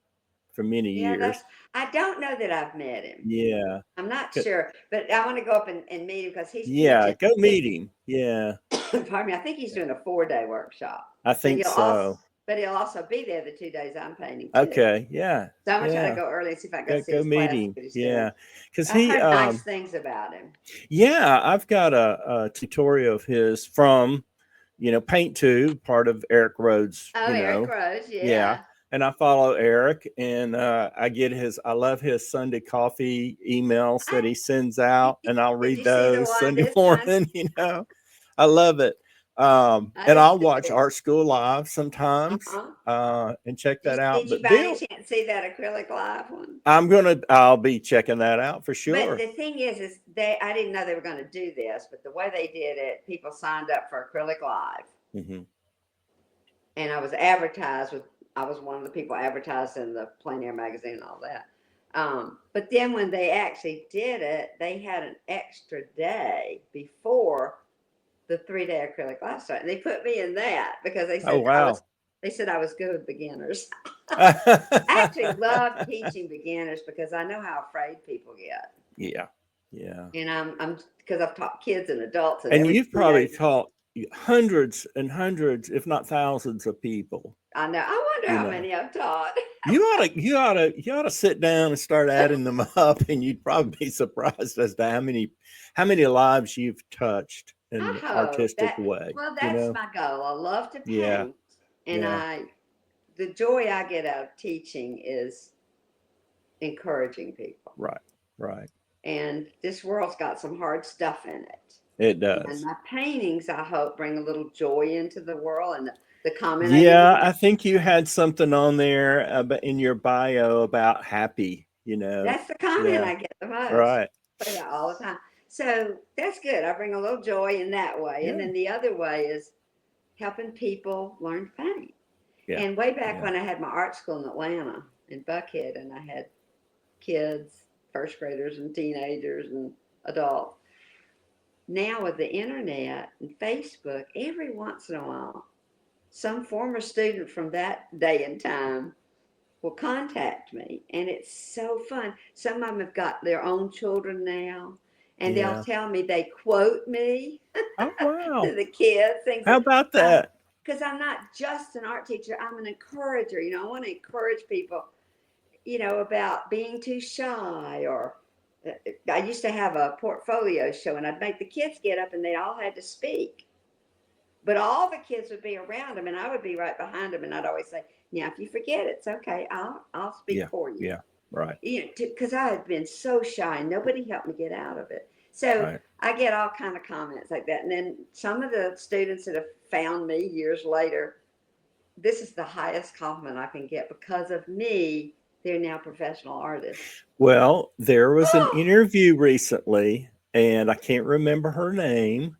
for many years. I don't know that I've met him. Yeah. I'm not sure, but I want to go up and meet him because he's teaching. Go meet him. Yeah. Pardon me. I think he's doing a 4-day workshop. I think so. But he'll also be there the 2 days I'm painting too. Okay. Yeah. So I'm going to try to go early and see if I can see his meet class, him. Yeah. Because I've heard nice things about him. Yeah. I've got a tutorial of his from Paint Too, part of Eric Rhodes, Oh, Eric Rose, yeah. yeah. And I follow Eric, and I love his Sunday coffee emails that he sends out, and I'll Did read you see the those one Sunday this month? morning. I love it. I And did I'll watch too. Art School Live sometimes, Uh-huh. and check that Did, out. did you But by any Bill, chance see that acrylic live one? I'll be checking that out for But sure. the thing is I didn't know they were going to do this, but the way they did it, people signed up for acrylic live, Hmm. and I was one of the people advertised in the Plein Air magazine and all that. But then when they actually did it, they had an extra day before the 3-day acrylic live started. And they put me in that because Oh, wow. they said I was good with beginners. I actually love teaching beginners because I know how afraid people get. Yeah. Yeah. And I'm because I've taught kids and adults and And every you've probably teenager. taught hundreds and hundreds, if not thousands of people. I know. I wonder You how know, many I've taught. you ought to sit down and start adding them up, and you'd probably be surprised as to how many lives you've touched in I an hope artistic that. way. Well, that's You know, my goal. I love to yeah, paint, and yeah, the joy I get out of teaching is encouraging people. right, right. And this world's got some hard stuff in it. It And does. my paintings, I hope, bring a little joy into the world. And the comment I Yeah, usually I get, think you had something on there in your bio about happy. that's the comment Yeah, I get the most. right. I say that all the time. So that's good. I bring a little joy in that way. And Yeah, then the other way is helping people learn to paint. yeah, And way back yeah. when I had my art school in Atlanta, in Buckhead, and I had kids, first graders and teenagers and adults. Now with the internet and Facebook, every once in a while, some former student from that day and time will contact me, and it's so fun. Some of them have got their own children now, and they'll Yeah. tell me they quote me Oh, to wow. the kids, things How like, about that? because I'm not just an art teacher, I'm an encourager. I want to encourage people, about being too shy or. I used to have a portfolio show, and I'd make the kids get up, and they all had to speak. But all the kids would be around them, and I would be right behind them, and I'd always say, "Now, if you forget, it's okay. I'll speak Yeah, for you." yeah, right, Because I had been so shy, nobody helped me get out of it. So right. I get all kind of comments like that, and then some of the students that have found me years later, this is the highest compliment I can get because of me. They're now professional artists. Well, there was an Oh, interview recently, and I can't remember her name,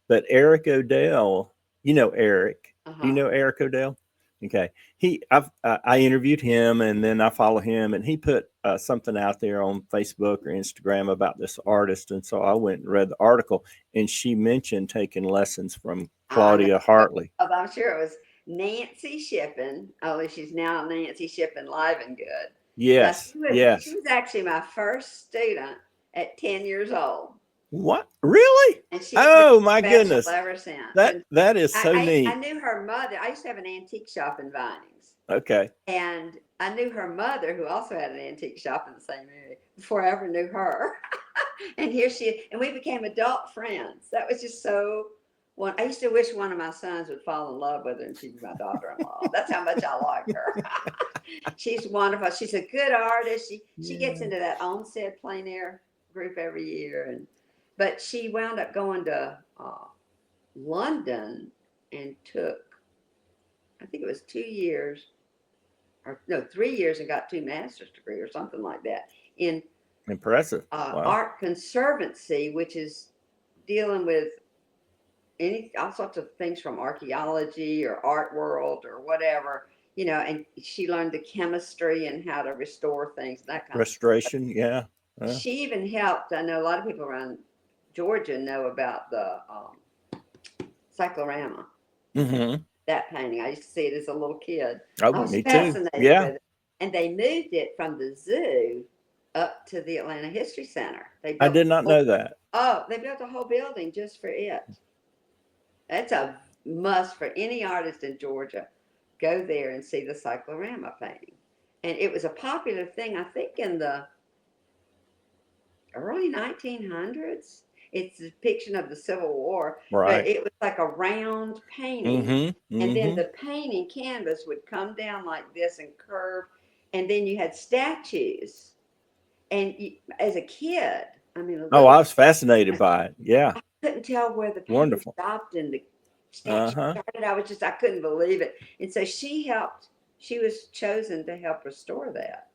but Eric Odell, Eric. uh Do you huh. know Eric Odell? Okay. I interviewed him, and then I follow him, and he put something out there on Facebook or Instagram about this artist. And so I went and read the article, and she mentioned taking lessons from I know. Claudia Hartley. I'm sure it was Nancy Shippen, only she's now Nancy Shippen Live and Good. Yes, She yes. was actually my first student at 10 years old, What? Really? and she's been Oh my special goodness. ever since. That And that is so I neat. knew her mother. I used to have an antique shop in Vinings, Okay. and I knew her mother, who also had an antique shop in the same area, before I ever knew her. And here she is, and we became adult friends. That was just so. I used to wish one of my sons would fall in love with her, and she'd be my daughter-in-law. That's how much I like her. She's wonderful. She's a good artist. She gets Yeah. into that onset plein air group every year, but she wound up going to London and took, I think it was 2 years or no 3 years, and got 2 master's degree or something like that in Impressive. Wow. art conservancy, which is dealing with all sorts of things from archaeology or art world or whatever, and she learned the chemistry and how to restore things, that kind of stuff. Restoration. Yeah. She even helped. I know a lot of people around Georgia know about the cyclorama, Mm-hmm. that painting. I used to see it as a little kid. Oh, I was me too. fascinated Yeah. with it. And they moved it from the zoo up to the Atlanta History Center. I did not know that. They built a whole building just for it. That's a must for any artist in Georgia. Go there and see the cyclorama painting. And it was a popular thing, I think, in the early 1900s. It's a depiction of the Civil War, but Right. it was like a round painting. Mm-hmm. And then Mm-hmm. the painting canvas would come down like this and curve. And then you had statues. And you, as a kid, I mean, a Oh, little, I was fascinated by it. Yeah. I couldn't tell where the painting Wonderful. stopped and the statue Uh-huh. started. I couldn't believe it. And so she was chosen to help restore that.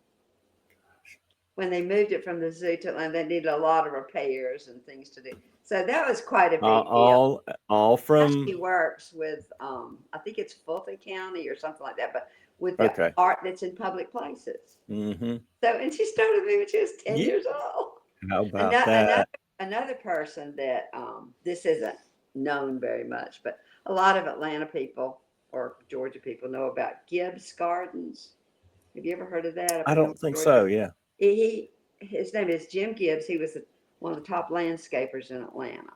When they moved it from the zoo to Atlanta, they needed a lot of repairs and things to do. So that was quite a big deal. All Now from, she works with, I think it's Fulton County or something like that, but with the okay. art that's in public places. Mm-hmm. So, and she started me when she was 10 Yeah. years old. How about that? Another person that this isn't known very much, but a lot of Atlanta people or Georgia people know about Gibbs Gardens. Have you ever heard of that up I in North don't think Georgia? so. Yeah. His name is Jim Gibbs. He was one of the top landscapers in Atlanta,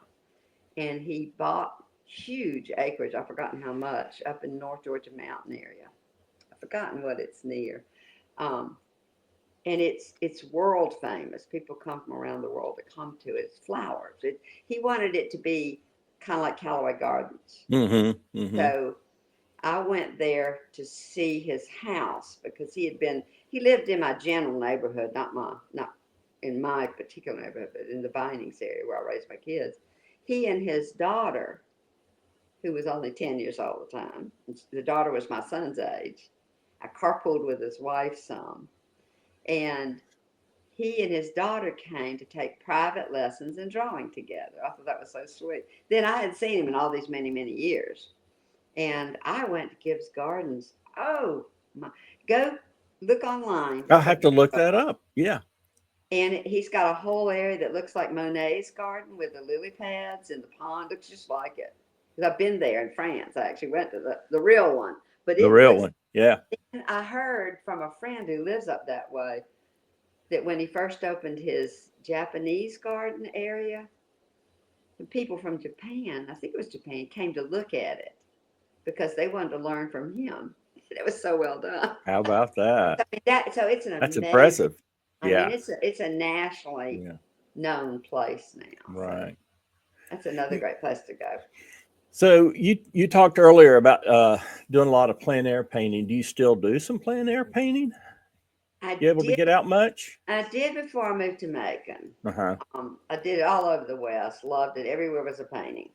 and he bought huge acreage. I've forgotten how much up in North Georgia mountain area. I've forgotten what it's near. And it's world famous. People come from around the world to come to it. It's flowers. He wanted it to be kind of like Callaway Gardens. Mm-hmm. Mm-hmm. So I went there to see his house because he lived in my general neighborhood, not in my particular neighborhood, but in the Vinings area where I raised my kids. He and his daughter, who was only 10 years old at the time, the daughter was my son's age. I carpooled with his wife some. And he and his daughter came to take private lessons in drawing together. I thought that was so sweet. Then I had seen him in all these many, many years. And I went to Gibbs Gardens. Oh, my. Go look online. I'll have to look that up. Yeah. And he's got a whole area that looks like Monet's garden with the lily pads and the pond. Looks just like it. Because I've been there in France. I actually went to the real one. But The it real looks, one. Yeah. I heard from a friend who lives up that way that when he first opened his Japanese garden area, the people from Japan, I think it was Japan, came to look at it because they wanted to learn from him. It was so well done. How about that? So it's an That's amazing. impressive. I mean, Yeah. it's a nationally known place now. Right. So that's another great place to go. So you talked earlier about doing a lot of plein air painting. Do you still do some plein air painting? You able to get out much? I did before I moved to Macon. Uh-huh. I did it all over the West. Loved it. Everywhere was a painting.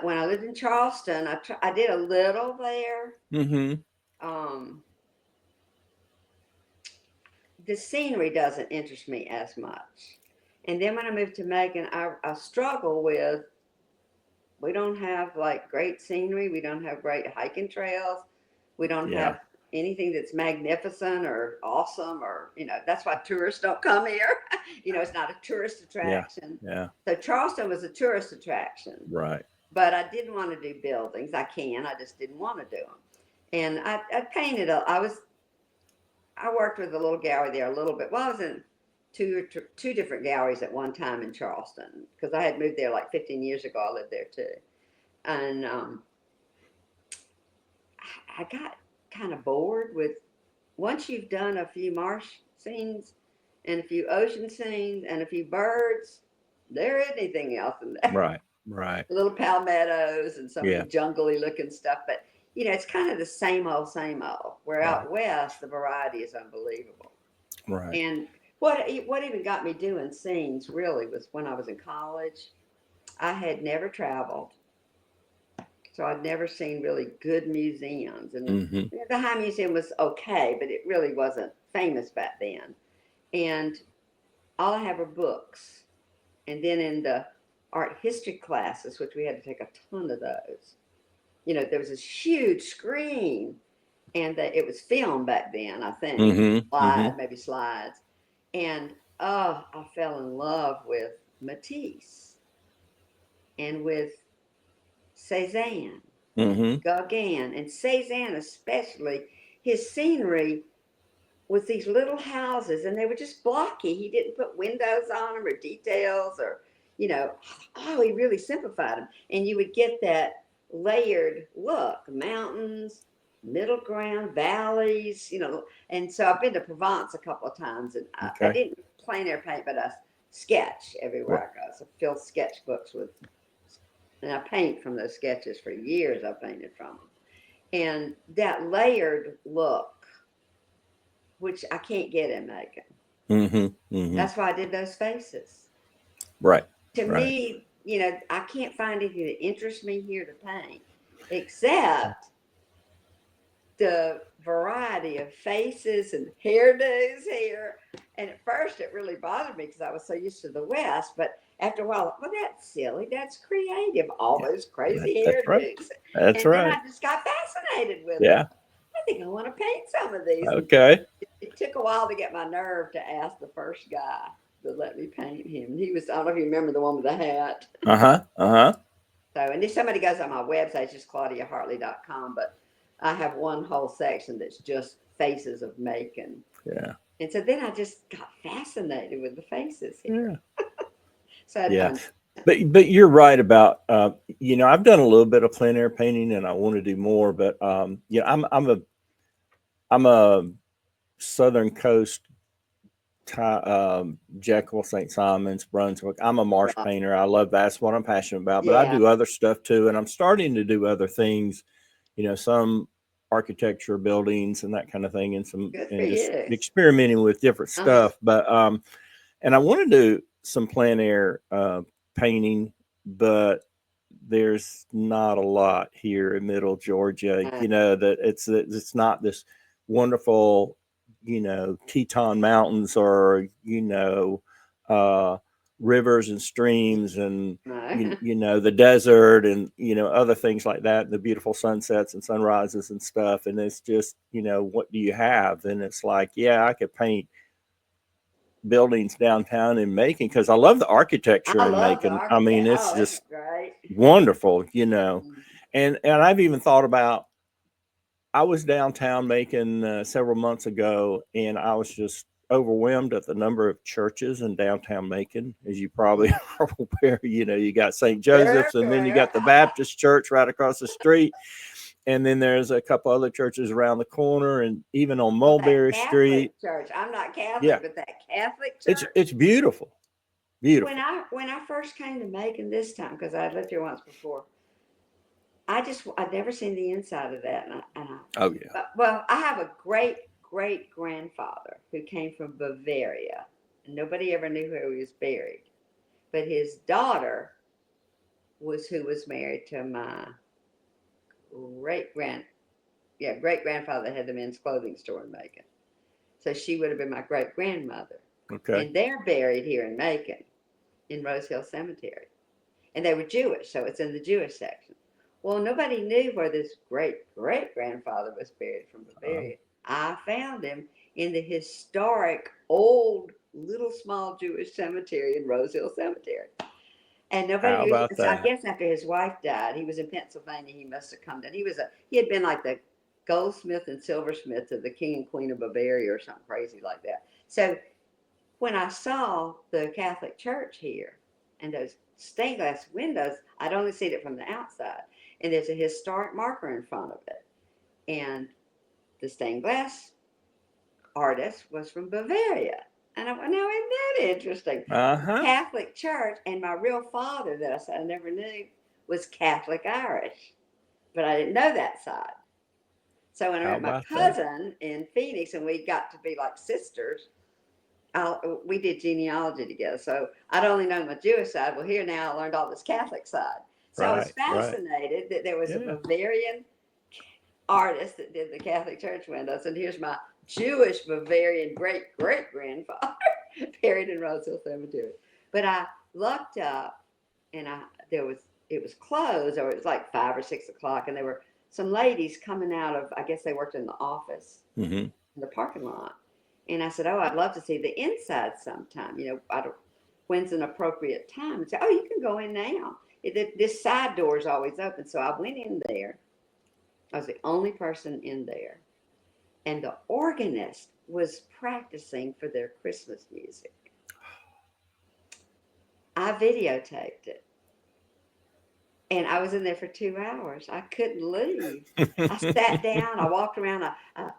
When I lived in Charleston, I did a little there. Mm-hmm. The scenery doesn't interest me as much. And then when I moved to Macon, I struggle with, we don't have like great scenery. We don't have great hiking trails. We don't have anything that's magnificent or awesome or, that's why tourists don't come here. It's not a tourist attraction. Yeah. So Charleston was a tourist attraction. Right. But I didn't want to do buildings. I just didn't want to do them. And I painted, I worked with a little gallery there a little bit. Well, I was in two different galleries at one time in Charleston because I had moved there like 15 years ago. I lived there too. And I got kind of bored with, once you've done a few marsh scenes and a few ocean scenes and a few birds, there isn't anything else in there. Right. Little palmettos and some of the jungly looking stuff. But, it's kind of the same old. Where out west, the variety is unbelievable. Right. And what even got me doing scenes really was when I was in college. I had never traveled. So I'd never seen really good museums. And the High Museum was okay, but it really wasn't famous back then. And all I have are books. And then in the art history classes, which we had to take a ton of those, there was this huge screen. And it was filmed back then, I think. Maybe slides. And I fell in love with Matisse and with Cézanne, Gauguin, and Cézanne especially. His scenery was these little houses, and they were just blocky. He didn't put windows on them or details or, he really simplified them. And you would get that layered look, mountains, middle ground, valleys, And so I've been to Provence a couple of times, and I didn't plein air paint, but I sketch everywhere I go. So I fill sketchbooks with, and I paint from those sketches for years. I painted from them. And that layered look, which I can't get in Macon. That's why I did those faces. Right. To me, I can't find anything that interests me here to paint, except the variety of faces and hairdos here. And at first it really bothered me because I was so used to the West, but after a while, well, that's silly. That's creative. All those crazy hairdos. Right. That's and right. then I just got fascinated with Yeah. it. I think I want to paint some of these. Okay. It took a while to get my nerve to ask the first guy to let me paint him. He was, I don't know if you remember the one with the hat. So, and if somebody goes on my website, it's just claudiahartley.com, but I have one whole section that's just faces of Macon. Yeah. And so then I just got fascinated with the faces here. Yeah. So yeah. But you're right about, I've done a little bit of plein air painting and I want to do more, but, I'm a Southern Coast, Jekyll, St. Simons, Brunswick. I'm a marsh painter. I love that's what I'm passionate about, but I do other stuff too. And I'm starting to do other things, some architecture, buildings and that kind of thing, and just experimenting with different stuff. But, and I want to do some plein air, painting, but there's not a lot here in Middle Georgia, that it's not this wonderful, Teton Mountains or, rivers and streams and, the desert and, other things like that, the beautiful sunsets and sunrises and stuff. And it's just, what do you have? And it's like, I could paint buildings downtown in Macon because I love the architecture in Macon. I mean, it's just wonderful, and I've even thought about, I was downtown Macon several months ago, and I was just overwhelmed at the number of churches in downtown Macon. As you probably are aware, you got St. Joseph's, and then you got the Baptist church right across the street. And then there's a couple other churches around the corner, and even on Mulberry Street. Church. I'm not Catholic, but that Catholic church. It's beautiful. Beautiful. When I first came to Macon this time, because I lived here once before, I'd never seen the inside of that. Well, I have a great grandfather who came from Bavaria, and nobody ever knew where he was buried. But his daughter was married to my great grandfather that had the men's clothing store in Macon. So she would have been my great grandmother. Okay. And they're buried here in Macon in Rose Hill Cemetery. And they were Jewish, so it's in the Jewish section. Well, nobody knew where this great grandfather was buried from Bavaria. I found him in the historic old little small Jewish cemetery in Rose Hill Cemetery. And nobody knew. So I guess after his wife died, he was in Pennsylvania. He must have come down. He had been like the goldsmith and silversmith to the king and queen of Bavaria or something crazy like that. So when I saw the Catholic church here and those stained glass windows, I'd only seen it from the outside. And there's a historic marker in front of it. And the stained glass artist was from Bavaria. And I went, now, isn't that interesting? Catholic church, and my real father that I said I never knew was Catholic Irish. But I didn't know that side. So when I met my cousin in Phoenix and we got to be like sisters, we did genealogy together. So I'd only known my Jewish side. Well, here now I learned all this Catholic side. So I was fascinated that there was a Bavarian artist that did the Catholic church windows. And here's my Jewish Bavarian great grandfather buried in Rose Hill Cemetery. But I looked up and it was closed, or it was like 5 or 6 o'clock, and there were some ladies coming out of, I guess they worked in the office in the parking lot. And I said, oh, I'd love to see the inside sometime. When's an appropriate time? And said, oh, you can go in now. This side door is always open. So I went in there. I was the only person in there. And the organist was practicing for their Christmas music. I videotaped it. And I was in there for 2 hours. I couldn't leave. I sat down. I walked around. I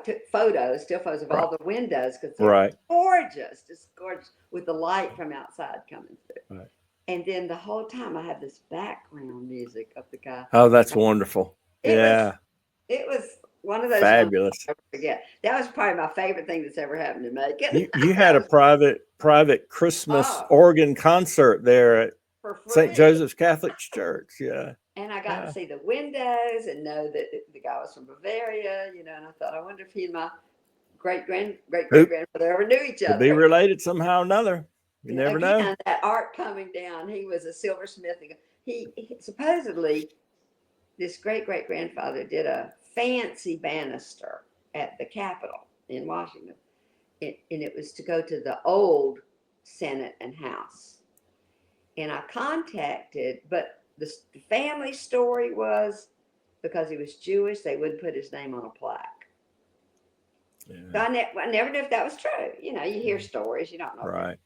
took photos, still photos of all Right. the windows because they're Right. gorgeous, just gorgeous with the light from outside coming through. Right. And then the whole time I had this background music of the guy. Oh, that's wonderful. It was Yeah. it was one of those moments Fabulous. I'll never forget. That was probably my favorite thing that's ever happened to Macon. You had That a was private Christmas oh, organ concert there at for St. free. Joseph's Catholic Church. Yeah. And I got to Yeah. see the windows and know that the guy was from Bavaria, you know, and I thought, I wonder if he and my great great great Who grandfather ever knew each could be other. related somehow or another. You never know. Again, that art coming down, he was a silversmith. He supposedly, this great great grandfather did a fancy banister at the Capitol in Washington. And it was to go to the old Senate and House. And I contacted, but the family story was because he was Jewish, they wouldn't put his name on a plaque. So Yeah. I never knew if that was true. You know, you hear stories, you don't know. Right.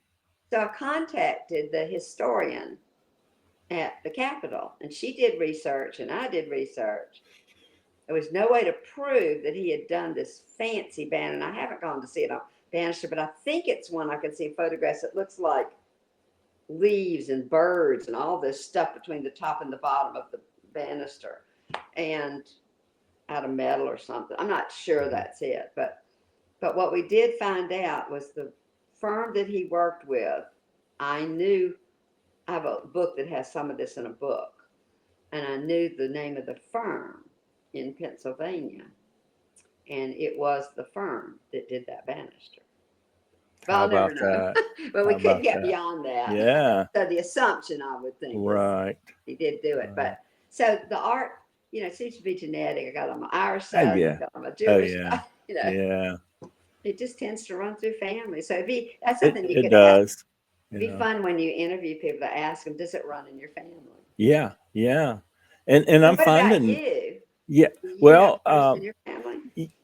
So I contacted the historian at the Capitol, and she did research, and I did research. There was no way to prove that he had done this fancy band, and I haven't gone to see it on Bannister, but I think it's one I can see in photographs. It looks like leaves and birds and all this stuff between the top and the bottom of the banister, and out of metal or something. I'm not sure that's it, but what we did find out was the firm that he worked with. I have a book that has some of this in a book, and I knew the name of the firm in Pennsylvania, and it was the firm that did that banister. But How I'll never about know. that? But we How couldn't about get that? beyond that. Yeah. So the assumption, I would think, is Right. he did do it. Right. But so the art, you know, seems to be genetic. I got on my Irish Oh side, yeah. got on my Oh Jewish yeah. side, you know, Yeah. it just tends to run through families. So that's It something you it could ask. does. It'd You be know. fun when you interview people to ask them, does it run in your family? Yeah. Yeah. And So I'm what about finding. you? Yeah. Do you have Well, artists in your family?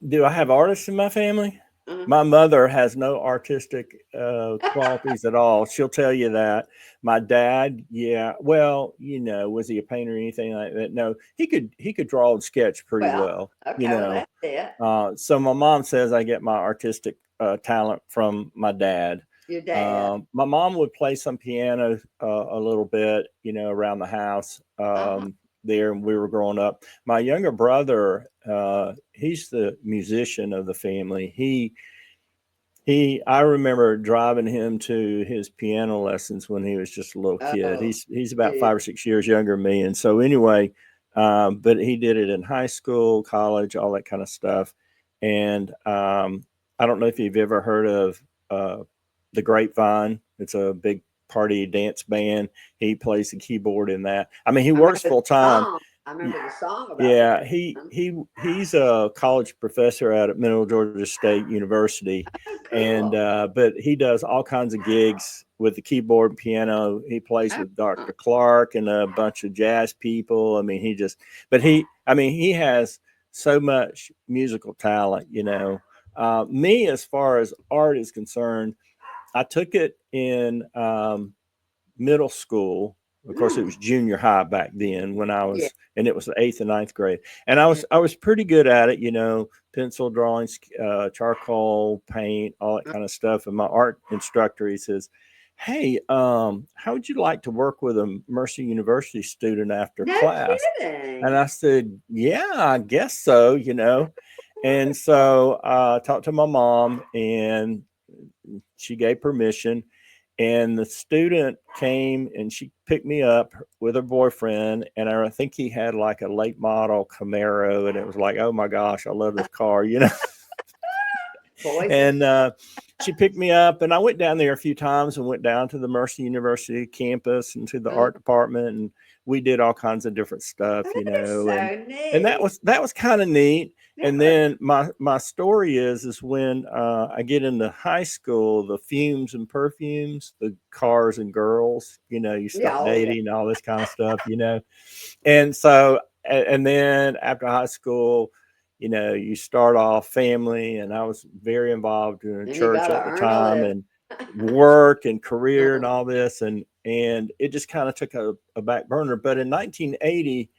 do I have artists in my family? Uh-huh. My mother has no artistic qualities at all. She'll tell you that. My dad, yeah. Well, you know, was he a painter or anything like that? No, he could draw and sketch pretty Well, well. okay, You well, know, that's it. so my mom says I get my artistic talent from my dad. Your dad. My mom would play some piano a little bit, you know, around the house. Uh-huh. There when we were growing up. My younger brother, he's the musician of the family. I remember driving him to his piano lessons when he was just a little kid. Oh, He's about dude. 5 or 6 years younger than me, and so anyway, but he did it in high school, college, all that kind of stuff. And I don't know if you've ever heard of the Grapevine. It's a big party dance band. He plays the keyboard in that. I mean, he I works remember the full time. song. I remember the song about Yeah, the he's a college professor out at Middle Georgia State University, Oh, and cool. but he does all kinds of gigs with the keyboard and piano. He plays with Dr. Clark and a bunch of jazz people. I mean, he has so much musical talent. You know, me as far as art is concerned, I took it in middle school. Of course, it was junior high back then when I Yeah. was, and it was the 8th and 9th grade. And I was pretty good at it, you know, pencil drawings, charcoal, paint, all that kind of stuff. And my art instructor, he says, "Hey, how would you like to work with a Mercer University student after No class?" kidding. And I said, "Yeah, I guess so, you know." And so I talked to my mom, and she gave permission, and the student came and she picked me up with her boyfriend, and I think he had like a late model Camaro, and it was like, oh my gosh, I love this car, you know. Boys And she picked me up, and I went down there a few times and went down to the Mercer University campus and to the art department, and we did all kinds of different stuff, you That is know. so And that neat. was kind of neat. That And was- then my story is when I get into high school, the fumes and perfumes, the cars and girls, you know, you yeah, start oh yeah. dating, all this kind of stuff, you know. And so, and then after high school, you know, you start off family, and I was very involved in And you church gotta at the earn a time, living. and work and career and all this, and it just kind of took a back burner. But in 1980,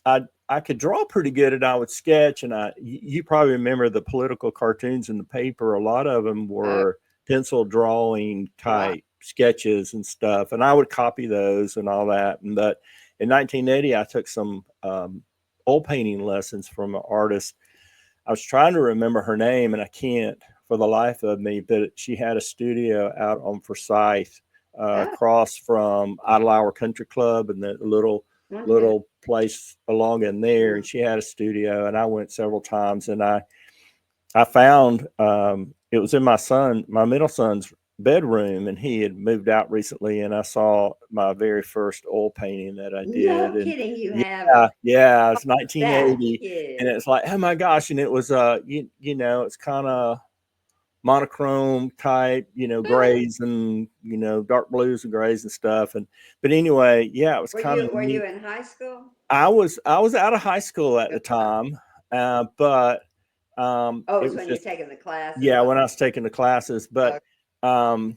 I could draw pretty good, and I would sketch. And you probably remember the political cartoons in the paper. A lot of them were pencil drawing type sketches and stuff, and I would copy those and all that. And but in 1980, I took some oil painting lessons from an artist. I was trying to remember her name, and I can't for the life of me. But she had a studio out on Forsyth, across from Idle Hour Country Club, and the little place along in there. And she had a studio, and I went several times. And I found it was in my middle son's bedroom, and he had moved out recently, and I saw my very first oil painting that I did. No And kidding, you yeah, have. yeah, it's That's 1980, and cute. it's like, oh my gosh. And it was you know, it's kind of monochrome type, grays and dark blues and grays and stuff. And but anyway, yeah, it was kind of Were you neat. in high school? I was out of high school at the time, but Oh, it it's was when you're just, taking the classes. yeah, when I was taking the classes. But um,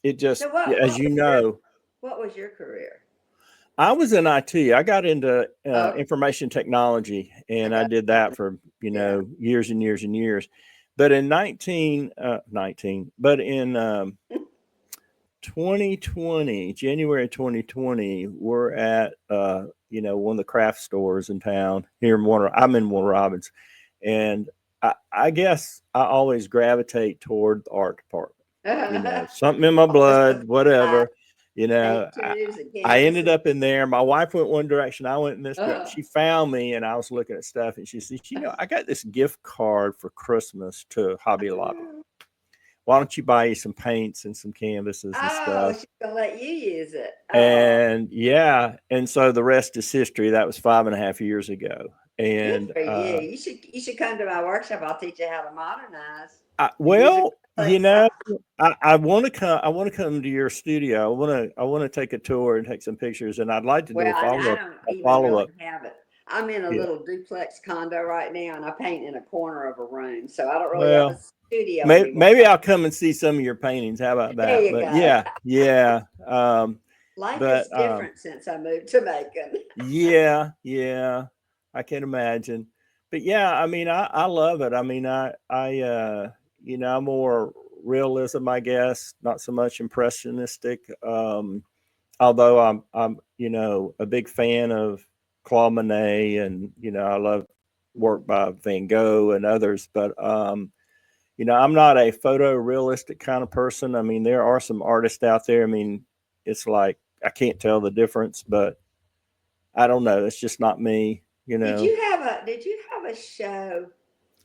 it So just, yeah, as you was know, what was your career? I was in IT. I got into Oh, information technology, and I did that for yeah. years and years and years. But in 2020, January 2020, we're at one of the craft stores in town here in I'm in Warner Robins, and I guess I always gravitate toward the art department. Something in my All the blood, supplies, whatever. You know, paint tubes and I ended canvases. up in there. My wife went one direction, I went in this direction. She found me, and I was looking at stuff, and she said, I got this gift card for Christmas to Hobby Lobby. Why don't you buy you some paints and some canvases and Oh, stuff? she's gonna let you use it. Oh, And yeah, and so the rest is history. That was 5.5 years ago. good And for you. You should come to my workshop. I'll teach you how to modernize. Use well, acrylic stuff. I want to come. I want to come to your studio. I want to take a tour and take some pictures, and I'd like to do Well, a I follow up. don't A even follow really up. have it. I'm in a Yeah. little duplex condo right now, and I paint in a corner of a room, so I don't really have a Well, studio anymore. maybe I'll come and see some of your paintings. How about There that? you But go. yeah, yeah. Life is But different since I moved to Macon. yeah, yeah. I can imagine. But yeah, I mean, I love it. I mean, I'm more realism, I guess, not so much impressionistic. Although I'm a big fan of Claude Monet, and I love work by Van Gogh and others. But I'm not a photorealistic kind of person. I mean, there are some artists out there. I mean, it's like I can't tell the difference, but I don't know. It's just not me. Did you have a show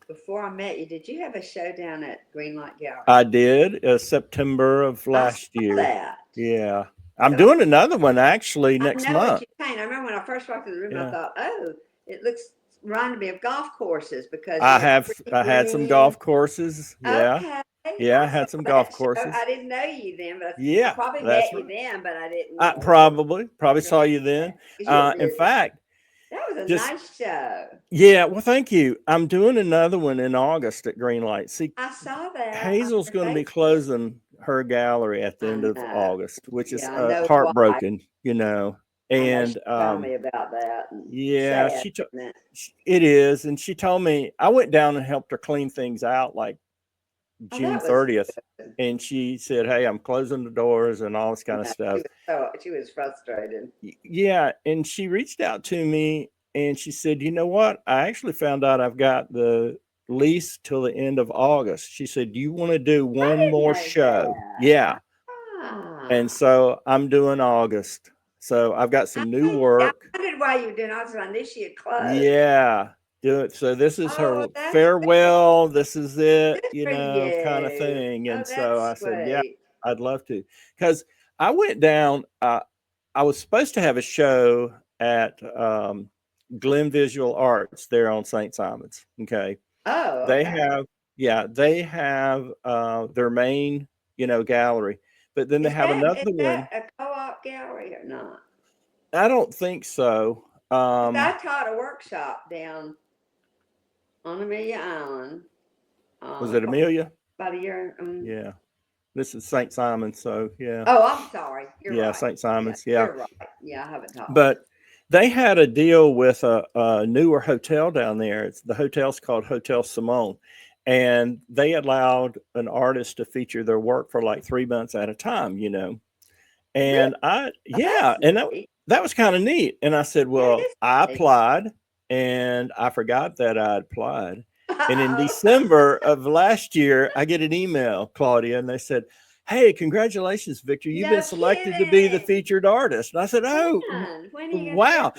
before I met you? Did you have a show down at Greenlight Gallery? I did September of I last saw year. that. Yeah, I'm And doing another one actually I next know what month. you paint. I remember when I first walked in the room, I Yeah, thought, oh, it looks reminded me of golf courses because you I had have. pretty I had some green. golf courses. Yeah, Okay, yeah, I I saw had some golf that show. courses. I didn't know you then, but I Yeah, probably that's met you right. then, but I didn't I really probably saw you then. because you were In busy. fact, That was a just nice show. yeah. Well, thank you. I'm doing another one in August at Greenlight. See, I saw that on Hazel's your going to be Facebook. closing her gallery at the I end of know. August, which is Yeah, I know why. heartbroken, I know she And told me about that and yeah, sad, isn't it? it is. And she told me I went down and helped her clean things out like Oh, June that was 30th, good. and she said, "Hey, I'm closing the doors and all this kind of Yeah, stuff." she was frustrated. Yeah, and she reached out to me and she said, "You know what? I actually found out I've got the lease till the end of August." She said, "Do you want to do I one didn't more know show?" Yeah. that. And Ah. so I'm doing August. So I've got some new I work. wondered why you were doing all I knew she had closed. Yeah. Do it. So this is her Oh, that's farewell. This is it, good for kind of you. thing. Oh, And so that's I said, yeah, sweet. I'd love to. Because I went down, I was supposed to have a show at Glen Visual Arts there on St. Simon's. Okay. Oh, They okay. have, yeah, they have their main, gallery, but then they have Is another that one. a co-op gallery or not? I don't think so. 'Cause I taught a workshop down on Amelia Island Was it Amelia? about a year. Yeah. This is St. Simon's. So yeah. Oh, I'm sorry. You're Yeah. right. St. Yeah, Simon's. Yeah. you're right. Yeah, I haven't taught But there. They had a deal with a newer hotel down there. The hotel's called Hotel Simone, and they allowed an artist to feature their work for like 3 months at a time. Really? And Oh, that's yeah, and neat. that was kind of neat. And I said, That well, is I neat. applied, and I forgot that I applied. And in Uh-oh. December of last year, I get an email, Claudia, and they said, "Hey, congratulations, Victor! You've been No selected to be the kidding. featured artist." And I said, "Oh, When are you gonna do wow!"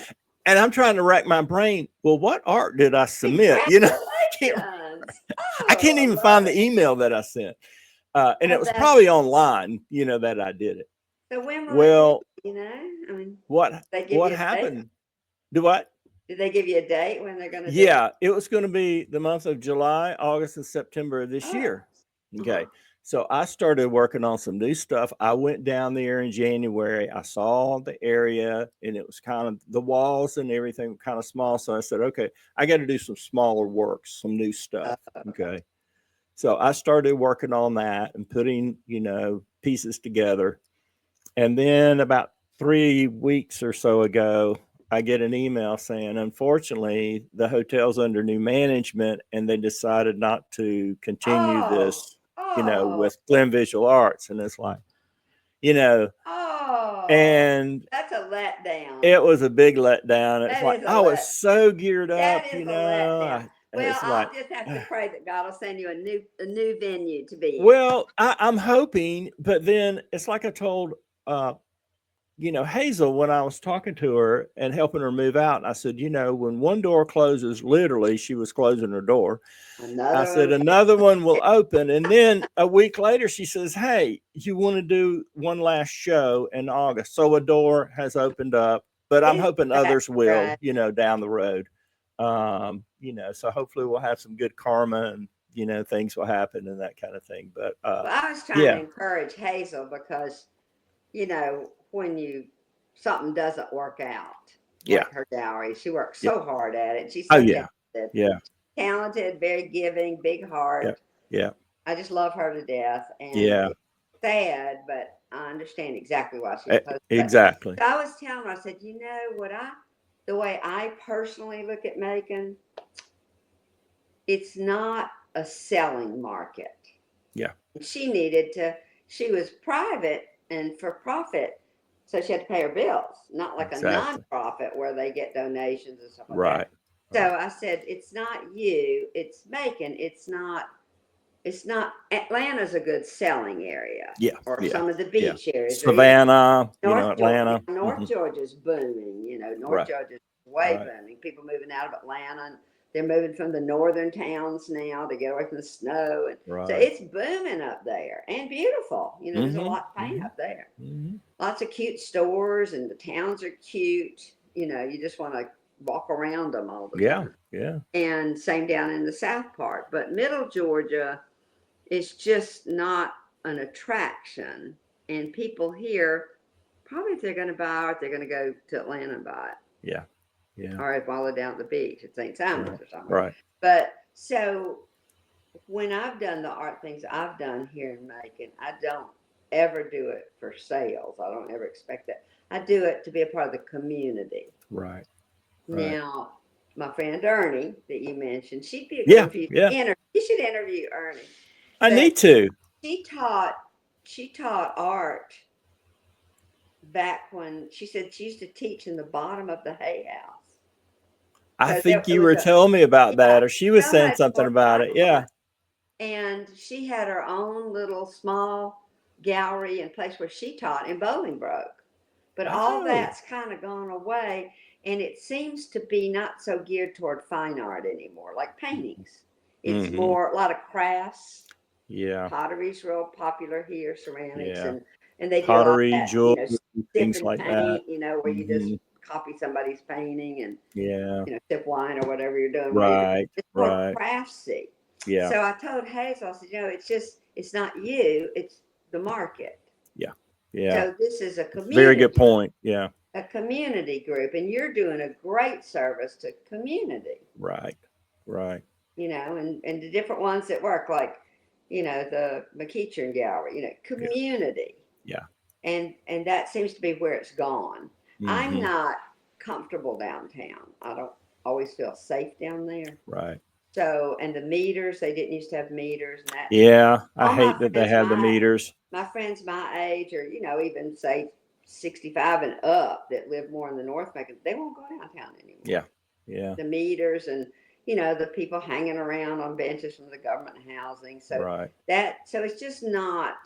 And I'm trying to rack my brain. Well, what art did I submit? Congratulations. I can't Oh, I even love find it. the email that I sent, and it Oh, was that's probably online. That I did it. so when will it be? Well, I mean, what they give what you a date? happened? Do what? Did they give you a date when they're gonna do it? Yeah, it was going to be the month of July, August, and September of this Oh, year. uh-huh. Okay. So I started working on some new stuff. I went down there in January. I saw the area, and it was kind of the walls and everything kind of small. So I said, okay, I got to do some smaller works, some new stuff. Okay. So I started working on that and putting, pieces together. And then about 3 weeks or so ago, I get an email saying, unfortunately, the hotel's under new management and they decided not to continue Oh, this, oh, with Glen Visual Arts. And it's like, you know, oh, and that's a letdown. it was a big letdown. It's That like is a I was let. so geared That up, is a letdown. Well, it's like, I'll just have to pray that God will send you a new venue to be in. well, I'm hoping, but then it's like I told uh, Hazel, when I was talking to her and helping her move out, I said, when one door closes, literally, she was closing her door. I Another said, one. another one will open. And then a week later, she says, hey, you want to do one last show in August? So a door has opened up, but I'm Isn't hoping that others will, right? down the road. So hopefully we'll have some good karma and, things will happen and that kind of thing. But Well, I was trying to yeah, encourage Hazel because, when something doesn't work out, yeah, like her gallery, she works yeah. so hard at it. She's Oh, so yeah, talented, yeah, talented, very giving, big yeah, heart. yeah, I just love her to death, and yeah. it's sad, but I understand exactly why she opposed. But Exactly. so I was telling her, I said, the way I personally look at Macon, it's not a selling market. Yeah, She was private and for profit, so she had to pay her bills, not like a exactly. nonprofit where they get donations and stuff like that. Right. Right. So I said, it's not you, it's Macon. It's not Atlanta's a good selling area, Yeah. or Yeah. some of the Yeah. beach areas, or even Savannah, North Georgia. Atlanta. North Hmm. Georgia's booming. North Right. Georgia's way Right. booming. People moving out of Atlanta, and they're moving from the northern towns now to get away from the snow, and so Right. it's booming up there and beautiful. There's a Hmm. lot to paint Hmm. up there. Hmm. Lots of cute stores, and the towns are cute. You just want to walk around them all the Yeah. time. Yeah. And same down in the south part, but middle Georgia is just not an attraction. And people here, probably if they're going to buy art, they're going to go to Atlanta and buy it, Yeah. Yeah. or while they're down at the beach at St. Simon's Right. or somewhere. Right. But so when I've done the art things I've done here in Macon, I don't ever do it for sales. I don't ever expect that. I do it to be a part of the community. Right. Right. Now, my friend Ernie that you mentioned, she'd be a good Yeah. one for you to Yeah. interview. You should interview Ernie. I But need to. she taught she taught art back when she said she used to teach in the bottom of the hay house. I So think it you was were telling me about yeah, that, or she was so saying much something more about it. Yeah. vibrant. And she had her own little small gallery and place where she taught in Bolingbroke. But all Oh. that's kind of gone away, and it seems to be not so geared toward fine art anymore, like paintings. It's Hmm. more a lot of crafts. Yeah. Pottery's real popular here, ceramics, Yeah. and they do a lot of Pottery, that, jewelry, sip things and like that. paint, where you just Hmm. copy somebody's painting and Yeah. sip wine or whatever you're doing while you're doing it. Right. It's more Right. craftsy. Yeah. So I told Hazel, I said, it's not you, it's the market. Yeah. Yeah. So this is Very good point. Yeah. a community group, and you're doing a great service to community, Right. Right. and the different ones that work, like, the McEachern Gallery, Yeah. community. Yeah. And that seems to be where it's gone. I'm Hmm. not comfortable downtown. I don't always feel safe down there. Right. So, and the meters, they didn't used to have meters, and that. Yeah, I All my hate that they friends have the my meters. my friends my age, or even say 65 and up, that live more in the North Macon, they won't go downtown anymore. Yeah. Yeah. The meters and the people hanging around on benches from the government housing. So Right. so it's just not.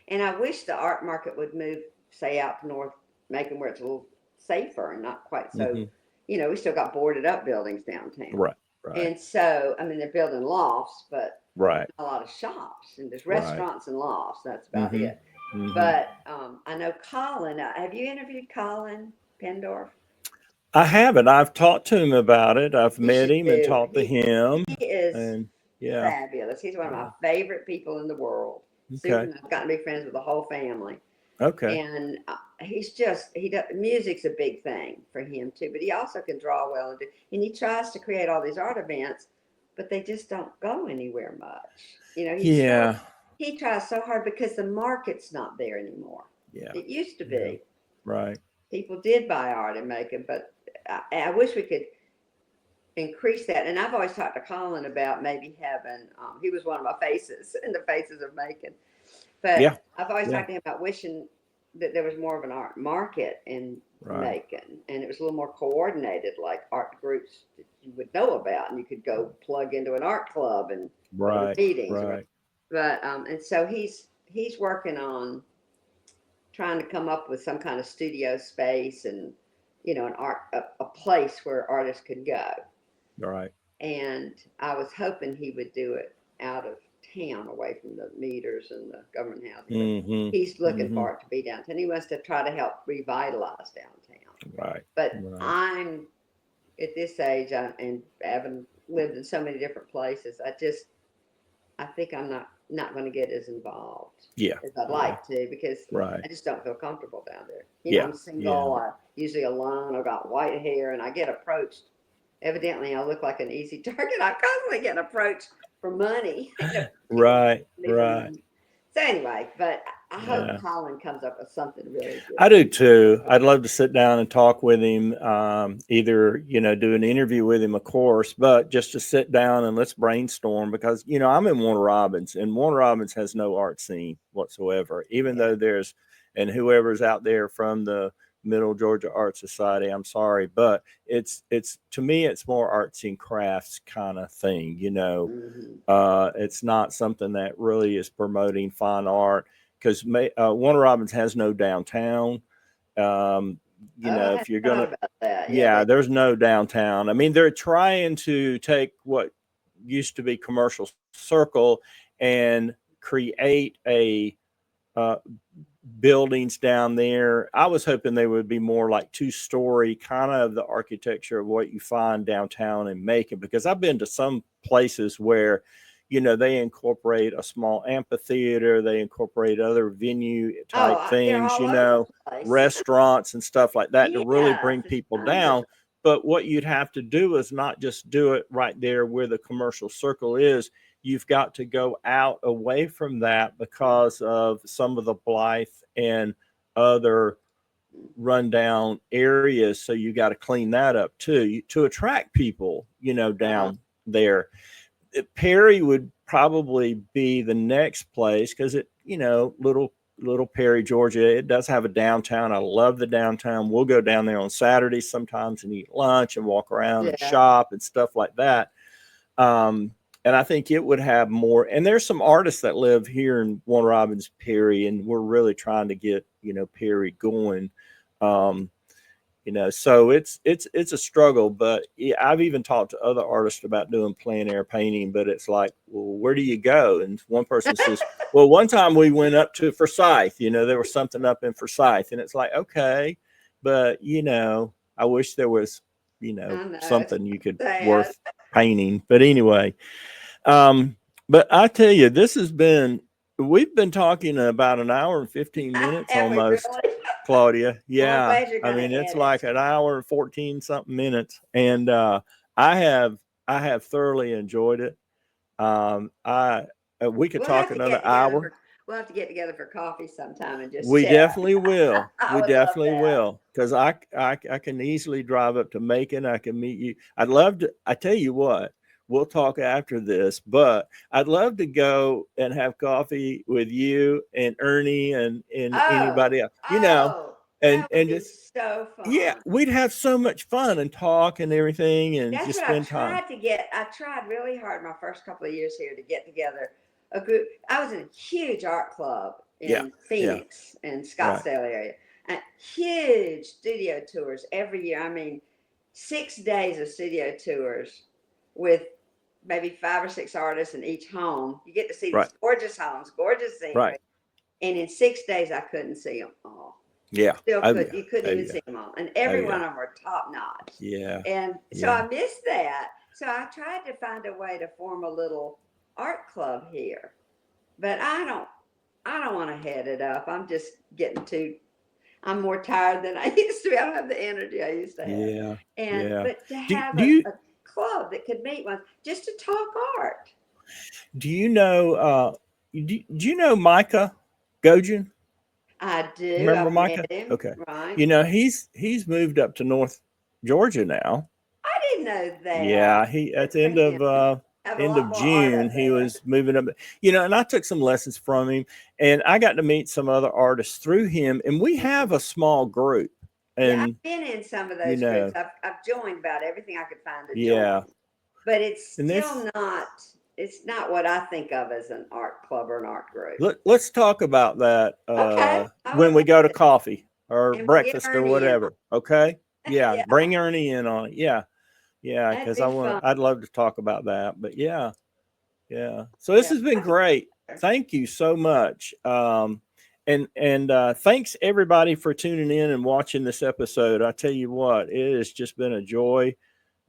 And I wish the art market would move, say, out to North Macon, where it's a little safer and not quite so. Hmm. We still got boarded up buildings downtown. Right. Right. And so, I mean, they're building lofts, but Right. a lot of shops, and there's Right. restaurants and lofts. That's about Hmm. it. Hmm. But I know Colin. Have you interviewed Colin Pendorf? I haven't. I've talked to him about it. I've You met should him and do. talked to him. He is And yeah. fabulous. He's one of my favorite people in the world. Super. Okay. I've gotten to be friends with the whole family. Okay. And he does, music's a big thing for him too, but he also can draw well, and he tries to create all these art events, but they just don't go anywhere much. Yeah. He tries so hard because the market's not there anymore. Yeah. It used to be. Yeah. Right. People did buy art and make it, but I wish we could increase that. And I've always talked to Colin about maybe having, he was one of my faces in the Faces of Macon. But Yeah. I've always Yeah. talked to him about wishing that there was more of an art market in Right. Macon, and it was a little more coordinated, like art groups that you would know about, and you could go plug into an art club and go to Right. meetings. Right. But and so he's working on trying to come up with some kind of studio space, and an art a place where artists could go. Right. And I was hoping he would do it out of town, away from the meters and the government housing. Hmm. He's looking Hmm. for it to be downtown. He wants to try to help revitalize downtown. Right. But Right. I'm at this age, and having lived in so many different places, I think I'm not going to get as involved Yeah. as I'd like to, because Right. I just don't feel comfortable down there. Yeah. I'm single. I'm usually alone. I've got white hair, and I get approached. Evidently, I look like an easy target. I constantly get approached for money. Right. Right. So anyway, but I hope Yeah. Colin comes up with something really good. I do too. I'd love to sit down and talk with him, either, do an interview with him, of course, but just to sit down and let's brainstorm, because, I'm in Warner Robins, and Warner Robins has no art scene whatsoever, even though and whoever's out there from the Middle Georgia Art Society, I'm sorry, but it's to me, it's more arts and crafts kind of thing. Mm-hmm. It's not something that really is promoting fine art, because Warner Robins has no downtown. If you're gonna, about that. there's no downtown. I mean, they're trying to take what used to be Commercial Circle and create a buildings down there. I was hoping they would be more like 2-story, kind of the architecture of what you find downtown in Macon, because I've been to some places where they incorporate a small amphitheater, they incorporate other venue type things, restaurants and stuff like that, to really bring people down. But what you'd have to do is not just do it right there where the Commercial Circle is. You've got to go out away from that because of some of the Blythe and other rundown areas. So you got to clean that up too, to attract people, down there. Perry would probably be the next place, because it, little Perry, Georgia, it does have a downtown. I love the downtown. We'll go down there on Saturdays sometimes and eat lunch and walk around and shop and stuff like that. And I think it would have more. And there's some artists that live here in Warner Robins, Perry, and we're really trying to get, Perry going. So it's a struggle, but I've even talked to other artists about doing plein air painting, but it's like, well, where do you go? And one person says, well, one time we went up to Forsyth, there was something up in Forsyth, and it's like, okay, but I wish there was, something you could worth painting. But anyway, but I tell you, we've been talking about an hour and 15 minutes almost. Really? Claudia. Yeah. Well, I mean, it's like an hour and 14 something minutes. And I have thoroughly enjoyed it. We could talk another hour. We'll have to get together for coffee sometime and just We chat. definitely will. I We would love definitely that. will. Because I can easily drive up to Macon. I can meet you. I'd love to. I tell you what, we'll talk after this, but I'd love to go and have coffee with you and Ernie and Oh, anybody else, you know, that would and be just, so yeah, fun. we'd have so much fun and talk and everything and That's just what I spend time. tried to get. I tried really hard my first couple of years here to get together a group. I was in a huge art club Yeah. in Yeah. Phoenix and Right. Scottsdale area, and huge studio tours every year. I mean, 6 days of studio tours with maybe 5 or 6 artists in each home. You get to see Right. these gorgeous homes, gorgeous scenery, Right. and in 6 days I couldn't see them all. Yeah. Still Oh, could yeah. you couldn't Oh, even yeah. see them all, and Oh, every one yeah. of them were top notch. Yeah. And so Yeah. I missed that. So I tried to find a way to form a little art club here, but I don't want to head it up. I'm just getting too. I'm more tired than I used to be. I don't have the energy I used to have. Yeah. And Yeah. but to Do, have do you a club that could meet once just to talk art. Do you know, do you know Micah Gojin? I do. Remember I've met Micah? him. Okay. Right. You know, he's moved up to North Georgia now. I didn't know that. Yeah, he at Good the for him. Have a end lot of more art June, up he there. was moving up. You know, and I took some lessons from him and I got to meet some other artists through him, and we have a small group. Yeah, And I've been in some of you those groups. know, I've joined about everything I could find to yeah. join, but it's And still there's not. It's not what I think of as an art club or an art group. let's talk about that Okay, I would when we love go to to, coffee or and we'll get breakfast or Ernie in on. whatever. Okay. Yeah. Yeah, Bring Ernie in on it. Yeah. Yeah. that'd Because be fun. I'd love to talk about that. But yeah. Yeah. So this Yeah, has been great. Thank you so much. And thanks everybody for tuning in and watching this episode. I tell you what, it has just been a joy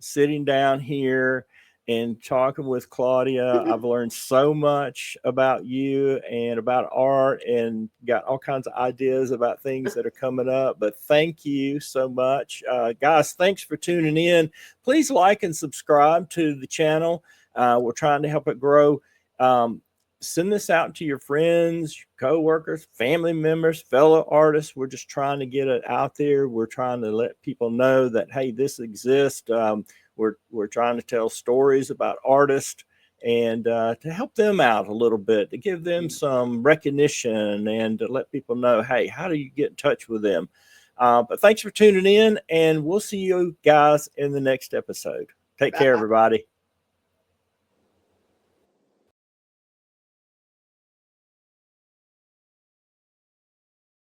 sitting down here and talking with Claudia. I've learned so much about you and about art and got all kinds of ideas about things that are coming up. But thank you so much. Guys, thanks for tuning in. Please like and subscribe to the channel. We're trying to help it grow. Send this out to your friends, co-workers, family members, fellow artists. We're just trying to get it out there. We're trying to let people know that, hey, this exists. We're trying to tell stories about artists and to help them out a little bit, to give them some recognition and to let people know, hey, how do you get in touch with them? But thanks for tuning in, and we'll see you guys in the next episode. Take care, Bye. everybody.